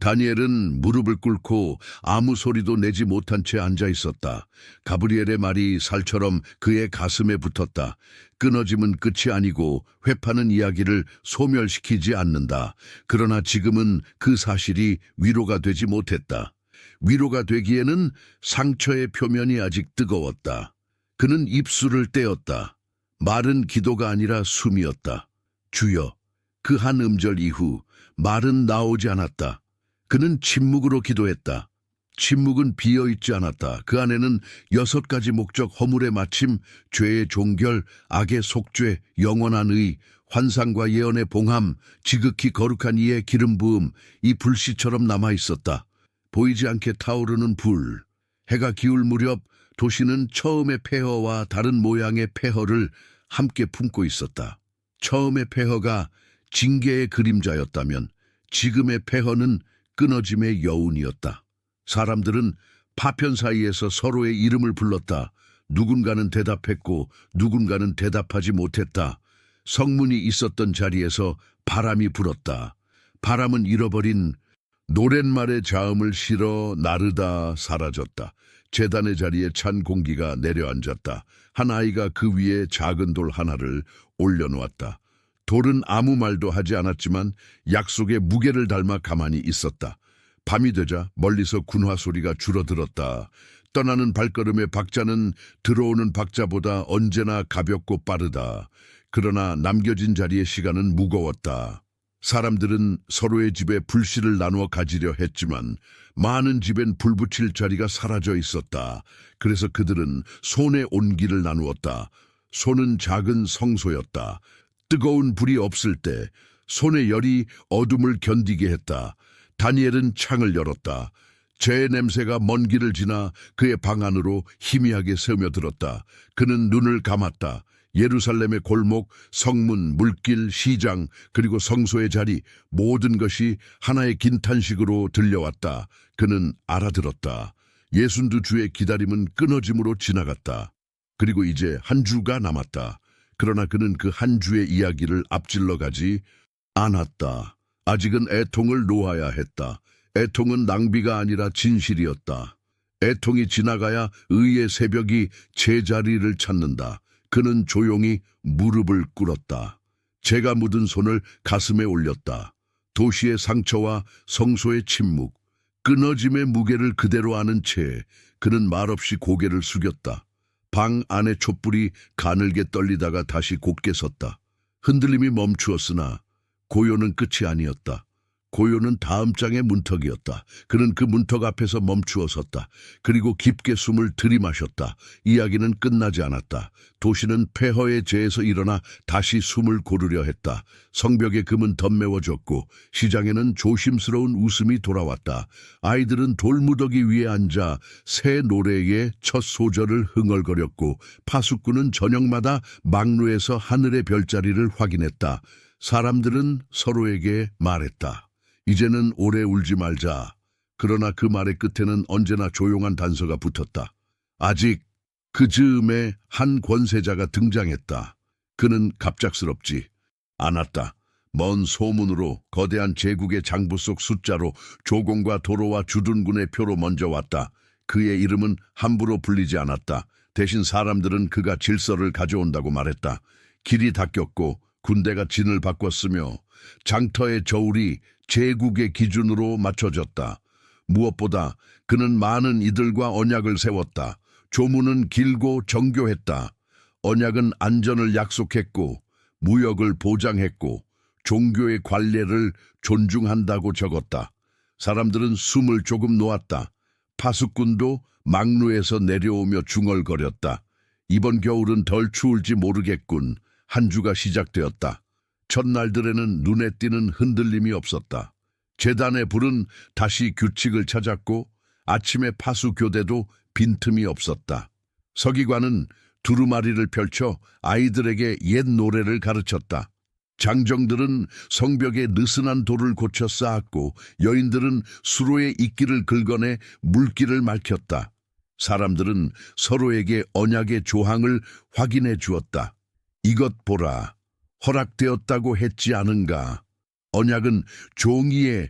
A: 다니엘은 무릎을 꿇고 아무 소리도 내지 못한 채 앉아 있었다. 가브리엘의 말이 살처럼 그의 가슴에 붙었다. 끊어짐은 끝이 아니고 회파는 이야기를 소멸시키지 않는다. 그러나 지금은 그 사실이 위로가 되지 못했다. 위로가 되기에는 상처의 표면이 아직 뜨거웠다. 그는 입술을 떼었다. 말은 기도가 아니라 숨이었다. 주여, 그 한 음절 이후 말은 나오지 않았다. 그는 침묵으로 기도했다. 침묵은 비어있지 않았다. 그 안에는 6가지 목적 허물의 마침, 죄의 종결, 악의 속죄, 영원한 의, 환상과 예언의 봉함, 지극히 거룩한 이의 기름 부음, 이 불씨처럼 남아있었다. 보이지 않게 타오르는 불. 해가 기울 무렵 도시는 처음의 폐허와 다른 모양의 폐허를 함께 품고 있었다. 처음의 폐허가 징계의 그림자였다면 지금의 폐허는 끊어짐의 여운이었다. 사람들은 파편 사이에서 서로의 이름을 불렀다. 누군가는 대답했고 누군가는 대답하지 못했다. 성문이 있었던 자리에서 바람이 불었다. 바람은 잃어버린 노랫말의 자음을 실어 나르다 사라졌다. 제단의 자리에 찬 공기가 내려앉았다. 한 아이가 그 위에 작은 돌 하나를 올려놓았다. 돌은 아무 말도 하지 않았지만 약속의 무게를 닮아 가만히 있었다. 밤이 되자 멀리서 군화 소리가 줄어들었다. 떠나는 발걸음의 박자는 들어오는 박자보다 언제나 가볍고 빠르다. 그러나 남겨진 자리의 시간은 무거웠다. 사람들은 서로의 집에 불씨를 나누어 가지려 했지만 많은 집엔 불 붙일 자리가 사라져 있었다. 그래서 그들은 손의 온기를 나누었다. 손은 작은 성소였다. 뜨거운 불이 없을 때 손의 열이 어둠을 견디게 했다. 다니엘은 창을 열었다. 죄의 냄새가 먼 길을 지나 그의 방 안으로 희미하게 스며들었다. 그는 눈을 감았다. 예루살렘의 골목, 성문, 물길, 시장, 그리고 성소의 자리, 모든 것이 하나의 긴 탄식으로 들려왔다. 그는 알아들었다. 62주의 기다림은 끊어짐으로 지나갔다. 그리고 이제 한 주가 남았다. 그러나 그는 그 한 주의 이야기를 앞질러 가지 않았다. 아직은 애통을 놓아야 했다. 애통은 낭비가 아니라 진실이었다. 애통이 지나가야 의의 새벽이 제자리를 찾는다. 그는 조용히 무릎을 꿇었다. 재가 묻은 손을 가슴에 올렸다. 도시의 상처와 성소의 침묵, 끊어짐의 무게를 그대로 아는 채 그는 말없이 고개를 숙였다. 방 안의 촛불이 가늘게 떨리다가 다시 곧게 섰다. 흔들림이 멈추었으나 고요는 끝이 아니었다. 고요는 다음 장의 문턱이었다. 그는 그 문턱 앞에서 멈추어 섰다. 그리고 깊게 숨을 들이마셨다. 이야기는 끝나지 않았다. 도시는 폐허의 재에서 일어나 다시 숨을 고르려 했다. 성벽의 금은 덧메워졌고 시장에는 조심스러운 웃음이 돌아왔다. 아이들은 돌무더기 위에 앉아 새 노래의 첫 소절을 흥얼거렸고 파수꾼은 저녁마다 망루에서 하늘의 별자리를 확인했다. 사람들은 서로에게 말했다. 이제는 오래 울지 말자. 그러나 그 말의 끝에는 언제나 조용한 단서가 붙었다. 아직 그 즈음에 한 권세자가 등장했다. 그는 갑작스럽지 않았다. 먼 소문으로 거대한 제국의 장부 속 숫자로 조공과 도로와 주둔군의 표로 먼저 왔다. 그의 이름은 함부로 불리지 않았다. 대신 사람들은 그가 질서를 가져온다고 말했다. 길이 닦였고 군대가 진을 바꿨으며 장터의 저울이 제국의 기준으로 맞춰졌다. 무엇보다 그는 많은 이들과 언약을 세웠다. 조문은 길고 정교했다. 언약은 안전을 약속했고 무역을 보장했고 종교의 관례를 존중한다고 적었다. 사람들은 숨을 조금 놓았다. 파수꾼도 망루에서 내려오며 중얼거렸다. 이번 겨울은 덜 추울지 모르겠군. 한 주가 시작되었다. 첫날들에는 눈에 띄는 흔들림이 없었다. 제단의 불은 다시 규칙을 찾았고 아침의 파수교대도 빈틈이 없었다. 서기관은 두루마리를 펼쳐 아이들에게 옛 노래를 가르쳤다. 장정들은 성벽에 느슨한 돌을 고쳐 쌓았고 여인들은 수로의 이끼를 긁어내 물길을 맑혔다. 사람들은 서로에게 언약의 조항을 확인해 주었다. 이것 보라. 허락되었다고 했지 않은가. 언약은 종이에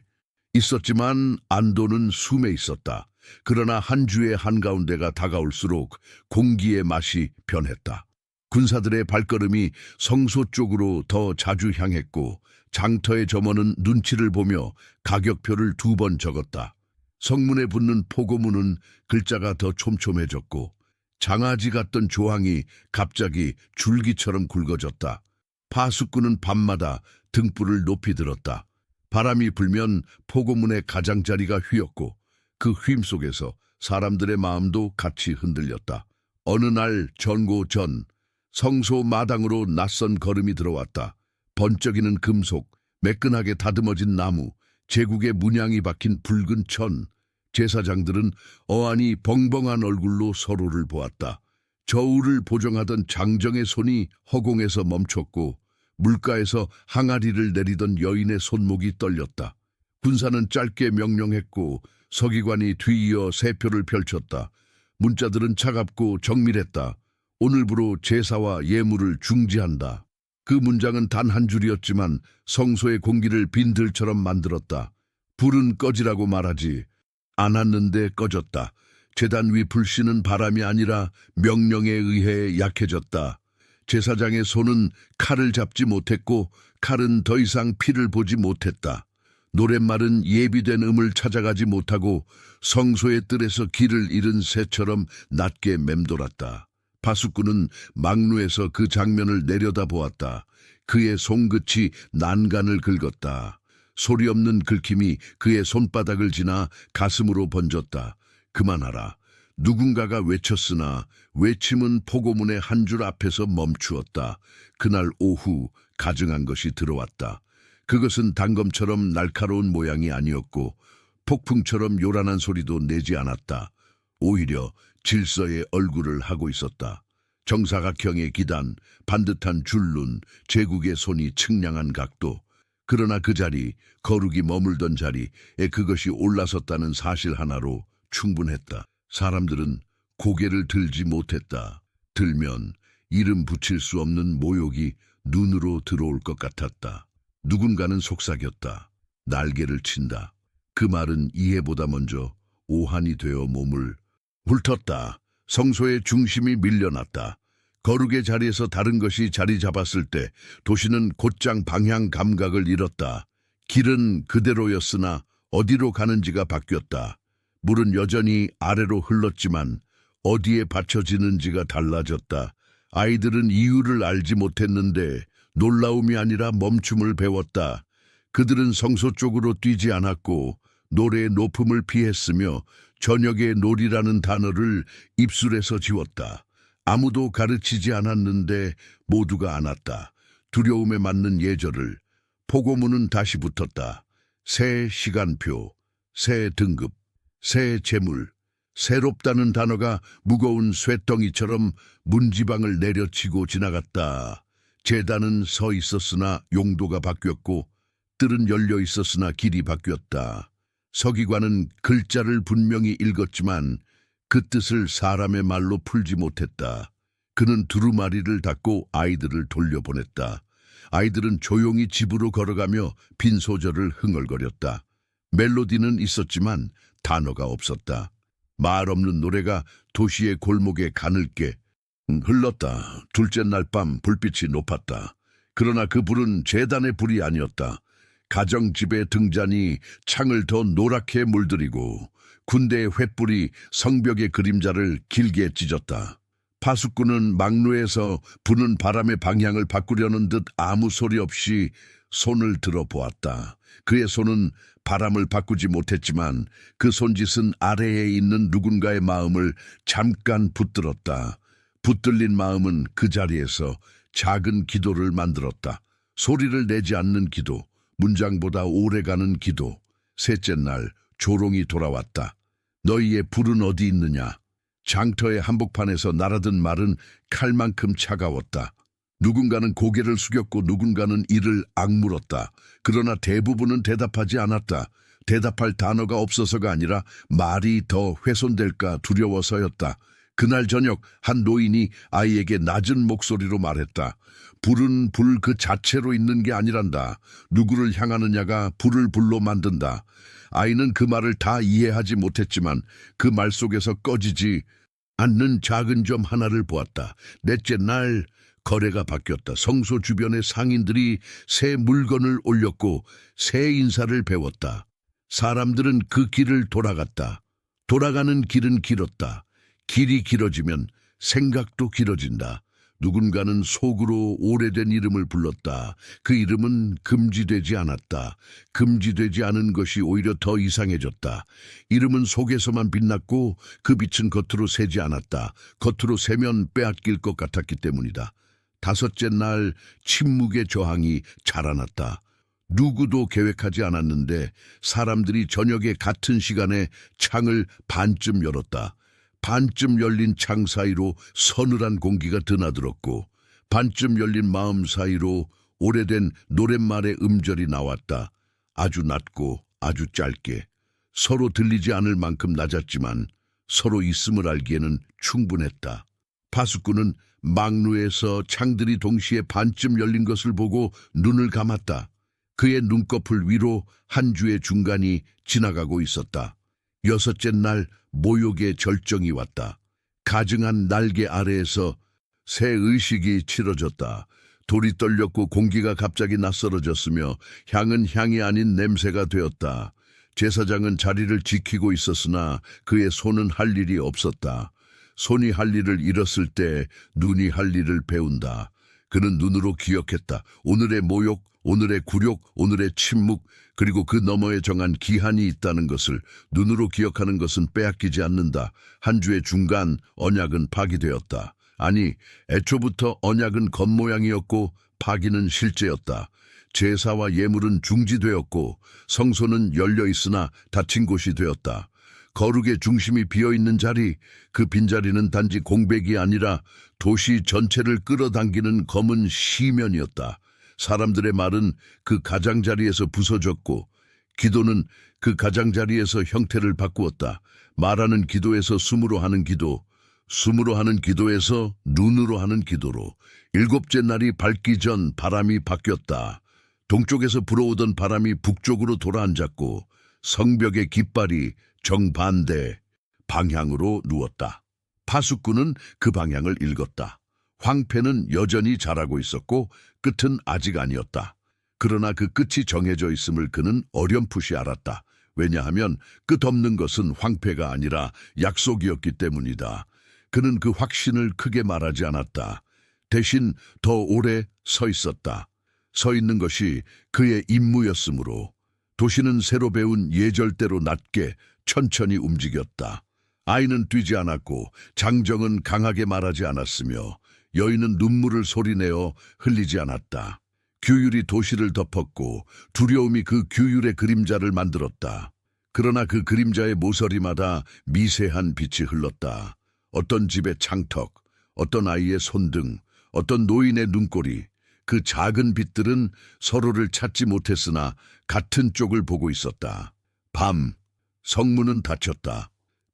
A: 있었지만 안도는 숨에 있었다. 그러나 한 주의 한가운데가 다가올수록 공기의 맛이 변했다. 군사들의 발걸음이 성소 쪽으로 더 자주 향했고 장터의 점원은 눈치를 보며 가격표를 2번 적었다. 성문에 붙는 포고문은 글자가 더 촘촘해졌고 장아지 같던 조항이 갑자기 줄기처럼 굵어졌다. 파수꾼은 밤마다 등불을 높이 들었다. 바람이 불면 포고문의 가장자리가 휘었고 그 휨 속에서 사람들의 마음도 같이 흔들렸다. 어느 날 전고 전 성소 마당으로 낯선 걸음이 들어왔다. 번쩍이는 금속, 매끈하게 다듬어진 나무, 제국의 문양이 박힌 붉은 천. 제사장들은 어안이 벙벙한 얼굴로 서로를 보았다. 저울을 보정하던 장정의 손이 허공에서 멈췄고 물가에서 항아리를 내리던 여인의 손목이 떨렸다. 군사는 짧게 명령했고 서기관이 뒤이어 세표를 펼쳤다. 문자들은 차갑고 정밀했다. 오늘부로 제사와 예물을 중지한다. 그 문장은 단 한 줄이었지만 성소의 공기를 빈들처럼 만들었다. 불은 꺼지라고 말하지 않았는데 꺼졌다. 제단 위 불씨는 바람이 아니라 명령에 의해 약해졌다. 제사장의 손은 칼을 잡지 못했고 칼은 더 이상 피를 보지 못했다. 노랫말은 예비된 음을 찾아가지 못하고 성소의 뜰에서 길을 잃은 새처럼 낮게 맴돌았다. 파수꾼은 망루에서 그 장면을 내려다보았다. 그의 손끝이 난간을 긁었다. 소리 없는 긁힘이 그의 손바닥을 지나 가슴으로 번졌다. 그만하라. 누군가가 외쳤으나 외침은 포고문의 한 줄 앞에서 멈추었다. 그날 오후 가증한 것이 들어왔다. 그것은 단검처럼 날카로운 모양이 아니었고 폭풍처럼 요란한 소리도 내지 않았다. 오히려 질서의 얼굴을 하고 있었다. 정사각형의 기단, 반듯한 줄눈, 제국의 손이 측량한 각도. 그러나 그 자리, 거룩이 머물던 자리에 그것이 올라섰다는 사실 하나로 충분했다. 사람들은 고개를 들지 못했다. 들면 이름 붙일 수 없는 모욕이 눈으로 들어올 것 같았다. 누군가는 속삭였다. 날개를 친다. 그 말은 이해보다 먼저 오한이 되어 몸을 훑었다. 성소의 중심이 밀려났다. 거룩의 자리에서 다른 것이 자리 잡았을 때 도시는 곧장 방향 감각을 잃었다. 길은 그대로였으나 어디로 가는지가 바뀌었다. 물은 여전히 아래로 흘렀지만 어디에 받쳐지는지가 달라졌다. 아이들은 이유를 알지 못했는데 놀라움이 아니라 멈춤을 배웠다. 그들은 성소 쪽으로 뛰지 않았고 노래의 높음을 피했으며 저녁의 놀이라는 단어를 입술에서 지웠다. 아무도 가르치지 않았는데 모두가 안았다. 두려움에 맞는 예절을. 포고문은 다시 붙었다. 새 시간표, 새 등급, 새 재물. 새롭다는 단어가 무거운 쇠덩이처럼 문지방을 내려치고 지나갔다. 제단은 서 있었으나 용도가 바뀌었고 뜰은 열려 있었으나 길이 바뀌었다. 서기관은 글자를 분명히 읽었지만 그 뜻을 사람의 말로 풀지 못했다. 그는 두루마리를 닫고 아이들을 돌려보냈다. 아이들은 조용히 집으로 걸어가며 빈 소절을 흥얼거렸다. 멜로디는 있었지만 단어가 없었다. 말 없는 노래가 도시의 골목에 가늘게 흘렀다. 둘째 날 밤 불빛이 높았다. 그러나 그 불은 제단의 불이 아니었다. 가정집의 등잔이 창을 더 노랗게 물들이고 군대의 횃불이 성벽의 그림자를 길게 찢었다. 파수꾼은 망루에서 부는 바람의 방향을 바꾸려는 듯 아무 소리 없이 손을 들어보았다. 그의 손은 바람을 바꾸지 못했지만 그 손짓은 아래에 있는 누군가의 마음을 잠깐 붙들었다. 붙들린 마음은 그 자리에서 작은 기도를 만들었다. 소리를 내지 않는 기도, 문장보다 오래가는 기도. 셋째 날 조롱이 돌아왔다. 너희의 불은 어디 있느냐? 장터의 한복판에서 날아든 말은 칼만큼 차가웠다. 누군가는 고개를 숙였고 누군가는 이를 악물었다. 그러나 대부분은 대답하지 않았다. 대답할 단어가 없어서가 아니라 말이 더 훼손될까 두려워서였다. 그날 저녁 한 노인이 아이에게 낮은 목소리로 말했다. 불은 불 그 자체로 있는 게 아니란다. 누구를 향하느냐가 불을 불로 만든다. 아이는 그 말을 다 이해하지 못했지만 그 말 속에서 꺼지지 않는 작은 점 하나를 보았다. 넷째 날 거래가 바뀌었다. 성소 주변의 상인들이 새 물건을 올렸고 새 인사를 배웠다. 사람들은 그 길을 돌아갔다. 돌아가는 길은 길었다. 길이 길어지면 생각도 길어진다. 누군가는 속으로 오래된 이름을 불렀다. 그 이름은 금지되지 않았다. 금지되지 않은 것이 오히려 더 이상해졌다. 이름은 속에서만 빛났고 그 빛은 겉으로 새지 않았다. 겉으로 새면 빼앗길 것 같았기 때문이다. 다섯째 날 침묵의 저항이 자라났다. 누구도 계획하지 않았는데 사람들이 저녁에 같은 시간에 창을 반쯤 열었다. 반쯤 열린 창 사이로 서늘한 공기가 드나들었고 반쯤 열린 마음 사이로 오래된 노랫말의 음절이 나왔다. 아주 낮고 아주 짧게 서로 들리지 않을 만큼 낮았지만 서로 있음을 알기에는 충분했다. 파수꾼은 망루에서 창들이 동시에 반쯤 열린 것을 보고 눈을 감았다. 그의 눈꺼풀 위로 한 주의 중간이 지나가고 있었다. 여섯째 날 모욕의 절정이 왔다. 가증한 날개 아래에서 새 의식이 치러졌다. 돌이 떨렸고 공기가 갑자기 낯설어졌으며 향은 향이 아닌 냄새가 되었다. 제사장은 자리를 지키고 있었으나 그의 손은 할 일이 없었다. 손이 할 일을 잃었을 때 눈이 할 일을 배운다. 그는 눈으로 기억했다. 오늘의 모욕, 오늘의 굴욕, 오늘의 침묵, 그리고 그 너머에 정한 기한이 있다는 것을 눈으로 기억하는 것은 빼앗기지 않는다. 한 주의 중간 언약은 파기되었다. 아니, 애초부터 언약은 겉모양이었고 파기는 실제였다. 제사와 예물은 중지되었고 성소는 열려 있으나 닫힌 곳이 되었다. 거룩의 중심이 비어있는 자리, 그 빈자리는 단지 공백이 아니라 도시 전체를 끌어당기는 검은 시면이었다. 사람들의 말은 그 가장자리에서 부서졌고 기도는 그 가장자리에서 형태를 바꾸었다. 말하는 기도에서 숨으로 하는 기도, 숨으로 하는 기도에서 눈으로 하는 기도로 일곱째 날이 밝기 전 바람이 바뀌었다. 동쪽에서 불어오던 바람이 북쪽으로 돌아앉았고 성벽의 깃발이 정반대 방향으로 누웠다. 파수꾼은 그 방향을 읽었다. 황폐는 여전히 자라고 있었고 끝은 아직 아니었다. 그러나 그 끝이 정해져 있음을 그는 어렴풋이 알았다. 왜냐하면 끝없는 것은 황폐가 아니라 약속이었기 때문이다. 그는 그 확신을 크게 말하지 않았다. 대신 더 오래 서 있었다. 서 있는 것이 그의 임무였으므로 도시는 새로 배운 예절대로 낮게 천천히 움직였다. 아이는 뛰지 않았고 장정은 강하게 말하지 않았으며 여인은 눈물을 소리내어 흘리지 않았다. 규율이 도시를 덮었고 두려움이 그 규율의 그림자를 만들었다. 그러나 그 그림자의 모서리마다 미세한 빛이 흘렀다. 어떤 집의 창턱, 어떤 아이의 손등, 어떤 노인의 눈꼬리, 그 작은 빛들은 서로를 찾지 못했으나 같은 쪽을 보고 있었다. 밤, 성문은 닫혔다.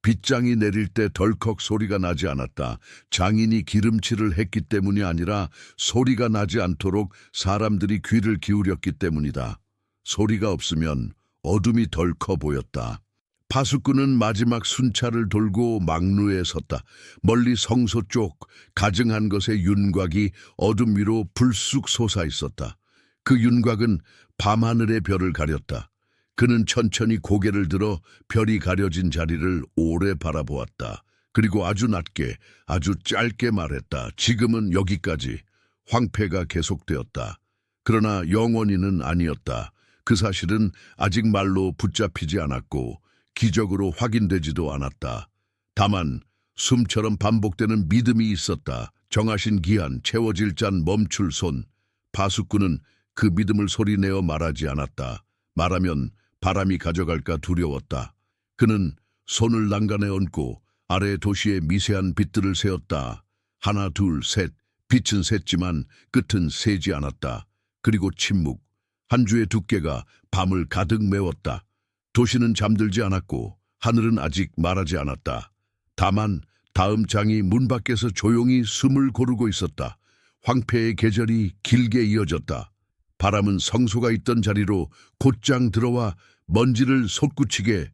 A: 빗장이 내릴 때 덜컥 소리가 나지 않았다. 장인이 기름칠을 했기 때문이 아니라 소리가 나지 않도록 사람들이 귀를 기울였기 때문이다. 소리가 없으면 어둠이 덜 커 보였다. 파수꾼은 마지막 순찰을 돌고 망루에 섰다. 멀리 성소 쪽 가증한 것의 윤곽이 어둠 위로 불쑥 솟아 있었다. 그 윤곽은 밤하늘의 별을 가렸다. 그는 천천히 고개를 들어 별이 가려진 자리를 오래 바라보았다. 그리고 아주 낮게, 아주 짧게 말했다. 지금은 여기까지. 황폐가 계속되었다. 그러나 영원히는 아니었다. 그 사실은 아직 말로 붙잡히지 않았고 기적으로 확인되지도 않았다. 다만 숨처럼 반복되는 믿음이 있었다. 정하신 기한, 채워질 잔, 멈출 손. 파수꾼은 그 믿음을 소리내어 말하지 않았다. 말하면 바람이 가져갈까 두려웠다. 그는 손을 난간에 얹고 아래 도시의 미세한 빛들을 세었다. 하나, 둘, 셋. 빛은 샜지만 끝은 새지 않았다. 그리고 침묵. 한 주의 두께가 밤을 가득 메웠다. 도시는 잠들지 않았고 하늘은 아직 말하지 않았다. 다만 다음 장이 문 밖에서 조용히 숨을 고르고 있었다. 황폐의 계절이 길게 이어졌다. 바람은 성소가 있던 자리로 곧장 들어와 먼지를 솟구치게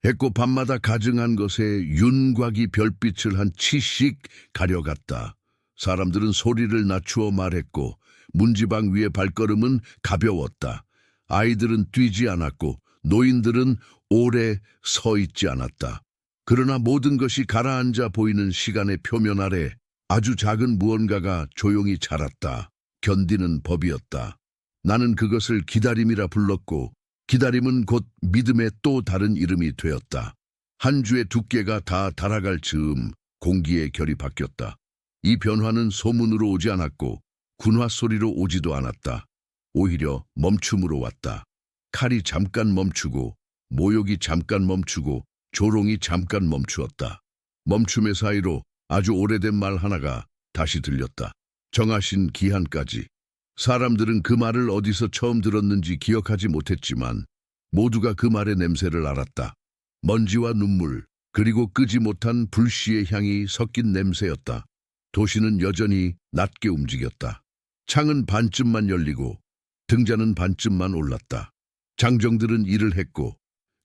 A: 했고 밤마다 가증한 것에 윤곽이 별빛을 한 치씩 가려갔다. 사람들은 소리를 낮추어 말했고 문지방 위의 발걸음은 가벼웠다. 아이들은 뛰지 않았고 노인들은 오래 서 있지 않았다. 그러나 모든 것이 가라앉아 보이는 시간의 표면 아래 아주 작은 무언가가 조용히 자랐다. 견디는 법이었다. 나는 그것을 기다림이라 불렀고 기다림은 곧 믿음의 또 다른 이름이 되었다. 한 주의 두께가 다 달아갈 즈음 공기의 결이 바뀌었다. 이 변화는 소문으로 오지 않았고 군화 소리로 오지도 않았다. 오히려 멈춤으로 왔다. 칼이 잠깐 멈추고 모욕이 잠깐 멈추고 조롱이 잠깐 멈추었다. 멈춤의 사이로 아주 오래된 말 하나가 다시 들렸다. 정하신 기한까지. 사람들은 그 말을 어디서 처음 들었는지 기억하지 못했지만 모두가 그 말의 냄새를 알았다. 먼지와 눈물, 그리고 끄지 못한 불씨의 향이 섞인 냄새였다. 도시는 여전히 낮게 움직였다. 창은 반쯤만 열리고 등잔은 반쯤만 올랐다. 장정들은 일을 했고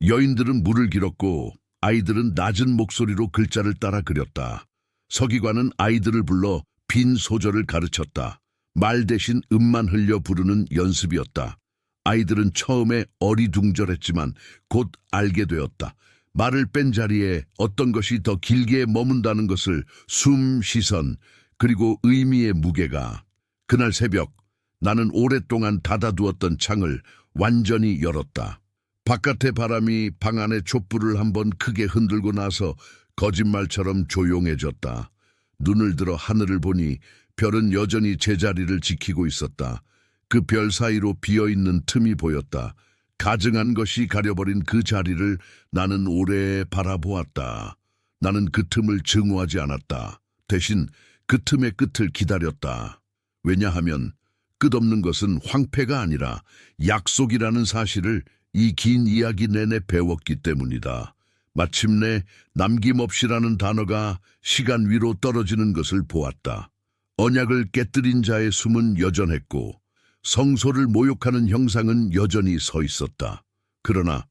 A: 여인들은 물을 길었고 아이들은 낮은 목소리로 글자를 따라 그렸다. 서기관은 아이들을 불러 빈 소절을 가르쳤다. 말 대신 음만 흘려 부르는 연습이었다. 아이들은 처음에 어리둥절했지만 곧 알게 되었다. 말을 뺀 자리에 어떤 것이 더 길게 머문다는 것을 숨, 시선, 그리고 의미의 무게가. 그날 새벽 나는 오랫동안 닫아두었던 창을 완전히 열었다. 바깥의 바람이 방 안의 촛불을 한번 크게 흔들고 나서 거짓말처럼 조용해졌다. 눈을 들어 하늘을 보니 별은 여전히 제자리를 지키고 있었다. 그 별 사이로 비어있는 틈이 보였다. 가증한 것이 가려버린 그 자리를 나는 오래 바라보았다. 나는 그 틈을 증오하지 않았다. 대신 그 틈의 끝을 기다렸다. 왜냐하면 끝없는 것은 황폐가 아니라 약속이라는 사실을 이 긴 이야기 내내 배웠기 때문이다. 마침내 남김없이라는 단어가 시간 위로 떨어지는 것을 보았다. 언약을 깨뜨린 자의 숨은 여전했고 성소를 모욕하는 형상은 여전히 서 있었다. 그러나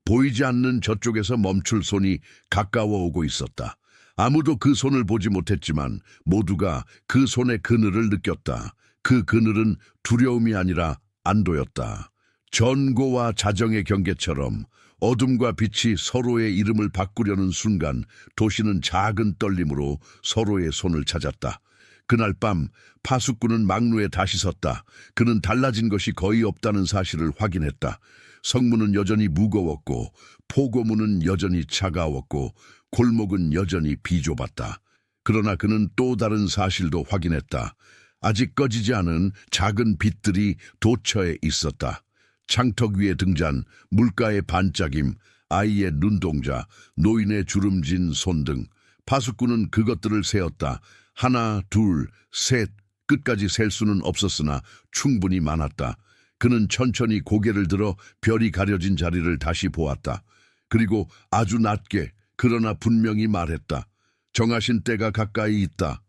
A: 보이지 않는 저쪽에서 멈출 손이 가까워 오고 있었다. 아무도 그 손을 보지 못했지만 모두가 그 손의 그늘을 느꼈다. 그 그늘은 두려움이 아니라 안도였다. 전고와 자정의 경계처럼 어둠과 빛이 서로의 이름을 바꾸려는 순간 도시는 작은 떨림으로 서로의 손을 찾았다. 그날 밤 파수꾼은 망루에 다시 섰다. 그는 달라진 것이 거의 없다는 사실을 확인했다. 성문은 여전히 무거웠고 포고문은 여전히 차가웠고 골목은 여전히 비좁았다. 그러나 그는 또 다른 사실도 확인했다. 아직 꺼지지 않은 작은 빛들이 도처에 있었다. 창턱 위의 등잔, 물가의 반짝임, 아이의 눈동자, 노인의 주름진 손 등 파수꾼은 그것들을 세었다. 하나, 둘, 셋, 끝까지 셀 수는 없었으나 충분히 많았다. 그는 천천히 고개를 들어 별이 가려진 자리를 다시 보았다. 그리고 아주 낮게 그러나 분명히 말했다. 정하신 때가 가까이 있다.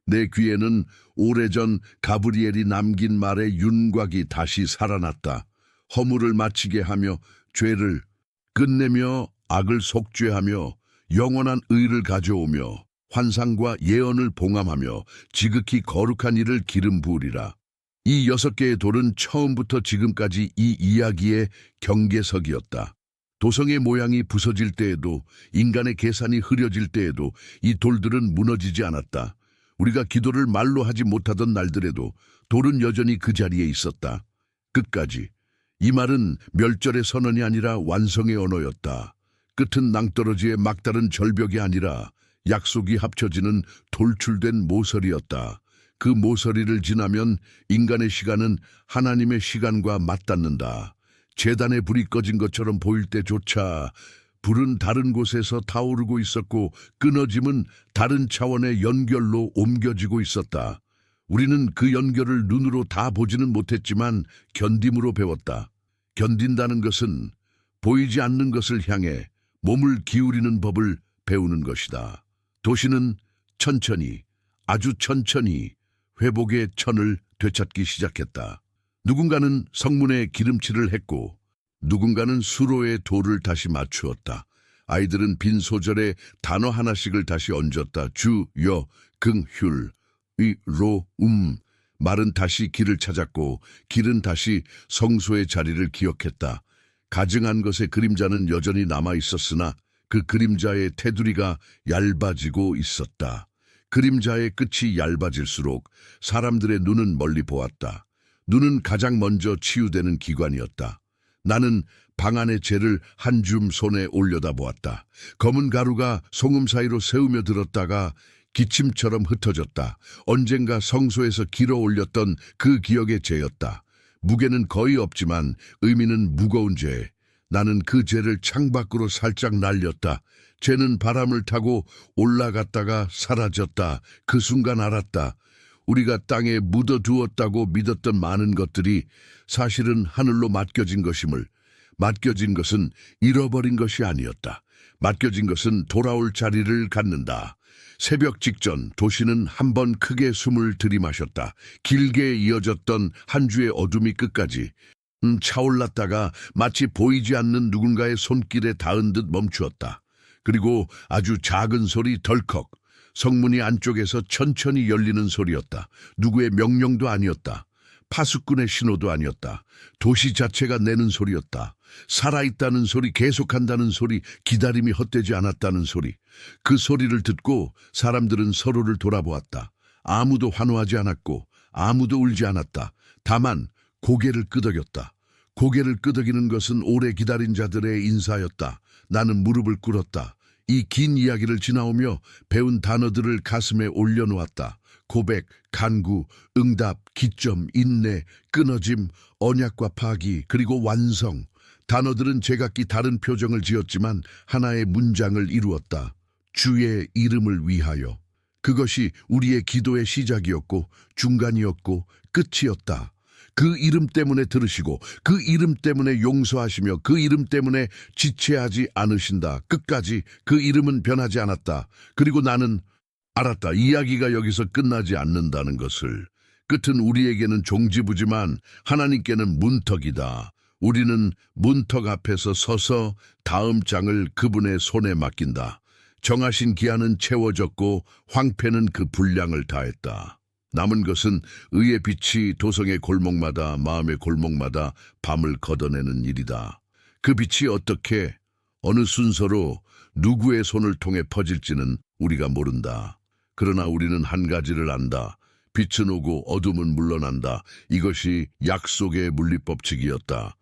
A: 내 귀에는 오래전 가브리엘이 남긴 말의 윤곽이 다시 살아났다. 허물을 마치게 하며 죄를 끝내며 악을 속죄하며 영원한 의를 가져오며 환상과 예언을 봉함하며 지극히 거룩한 일을 기름 부으리라. 이 6개의 돌은 처음부터 지금까지 이 이야기의 경계석이었다. 도성의 모양이 부서질 때에도 인간의 계산이 흐려질 때에도 이 돌들은 무너지지 않았다. 우리가 기도를 말로 하지 못하던 날들에도 돌은 여전히 그 자리에 있었다. 끝까지. 이 말은 멸절의 선언이 아니라 완성의 언어였다. 끝은 낭떠러지의 막다른 절벽이 아니라 약속이 합쳐지는 돌출된 모서리였다. 그 모서리를 지나면 인간의 시간은 하나님의 시간과 맞닿는다. 제단의 불이 꺼진 것처럼 보일 때조차 불은 다른 곳에서 타오르고 있었고 끊어짐은 다른 차원의 연결로 옮겨지고 있었다. 우리는 그 연결을 눈으로 다 보지는 못했지만 견딤으로 배웠다. 견딘다는 것은 보이지 않는 것을 향해 몸을 기울이는 법을 배우는 것이다. 도시는 천천히, 아주 천천히 회복의 천을 되찾기 시작했다. 누군가는 성문에 기름칠을 했고 누군가는 수로의 돌을 다시 맞추었다. 아이들은 빈 소절에 단어 하나씩을 다시 얹었다. 주, 여, 긍, 휼, 의, 로, 말은 다시 길을 찾았고 길은 다시 성소의 자리를 기억했다. 가증한 것의 그림자는 여전히 남아 있었으나 그 그림자의 테두리가 얇아지고 있었다. 그림자의 끝이 얇아질수록 사람들의 눈은 멀리 보았다. 눈은 가장 먼저 치유되는 기관이었다. 나는 방 안의 재를 한 줌 손에 올려다 보았다. 검은 가루가 소금 사이로 새우며 들었다가 기침처럼 흩어졌다. 언젠가 성소에서 길어 올렸던 그 기억의 재였다. 무게는 거의 없지만 의미는 무거운 재. 나는 그 재를 창밖으로 살짝 날렸다. 재는 바람을 타고 올라갔다가 사라졌다. 그 순간 알았다. 우리가 땅에 묻어두었다고 믿었던 많은 것들이 사실은 하늘로 맡겨진 것임을. 맡겨진 것은 잃어버린 것이 아니었다. 맡겨진 것은 돌아올 자리를 갖는다. 새벽 직전 도시는 한 번 크게 숨을 들이마셨다. 길게 이어졌던 한 주의 어둠이 끝까지 차올랐다가 마치 보이지 않는 누군가의 손길에 닿은 듯 멈추었다. 그리고 아주 작은 소리 덜컥. 성문이 안쪽에서 천천히 열리는 소리였다. 누구의 명령도 아니었다. 파수꾼의 신호도 아니었다. 도시 자체가 내는 소리였다. 살아있다는 소리, 계속한다는 소리, 기다림이 헛되지 않았다는 소리. 그 소리를 듣고 사람들은 서로를 돌아보았다. 아무도 환호하지 않았고 아무도 울지 않았다. 다만 고개를 끄덕였다. 고개를 끄덕이는 것은 오래 기다린 자들의 인사였다. 나는 무릎을 꿇었다. 이 긴 이야기를 지나오며 배운 단어들을 가슴에 올려놓았다. 고백, 간구, 응답, 기점, 인내, 끊어짐, 언약과 파기, 그리고 완성. 단어들은 제각기 다른 표정을 지었지만 하나의 문장을 이루었다. 주의 이름을 위하여. 그것이 우리의 기도의 시작이었고 중간이었고 끝이었다. 그 이름 때문에 들으시고 그 이름 때문에 용서하시며 그 이름 때문에 지체하지 않으신다. 끝까지 그 이름은 변하지 않았다. 그리고 나는 알았다. 이야기가 여기서 끝나지 않는다는 것을. 끝은 우리에게는 종지부지만 하나님께는 문턱이다. 우리는 문턱 앞에서 서서 다음 장을 그분의 손에 맡긴다. 정하신 기한은 채워졌고 황폐는 그 분량을 다했다. 남은 것은 의의 빛이 도성의 골목마다 마음의 골목마다 밤을 걷어내는 일이다. 그 빛이 어떻게 어느 순서로 누구의 손을 통해 퍼질지는 우리가 모른다. 그러나 우리는 한 가지를 안다. 빛은 오고 어둠은 물러난다. 이것이 약속의 물리법칙이었다.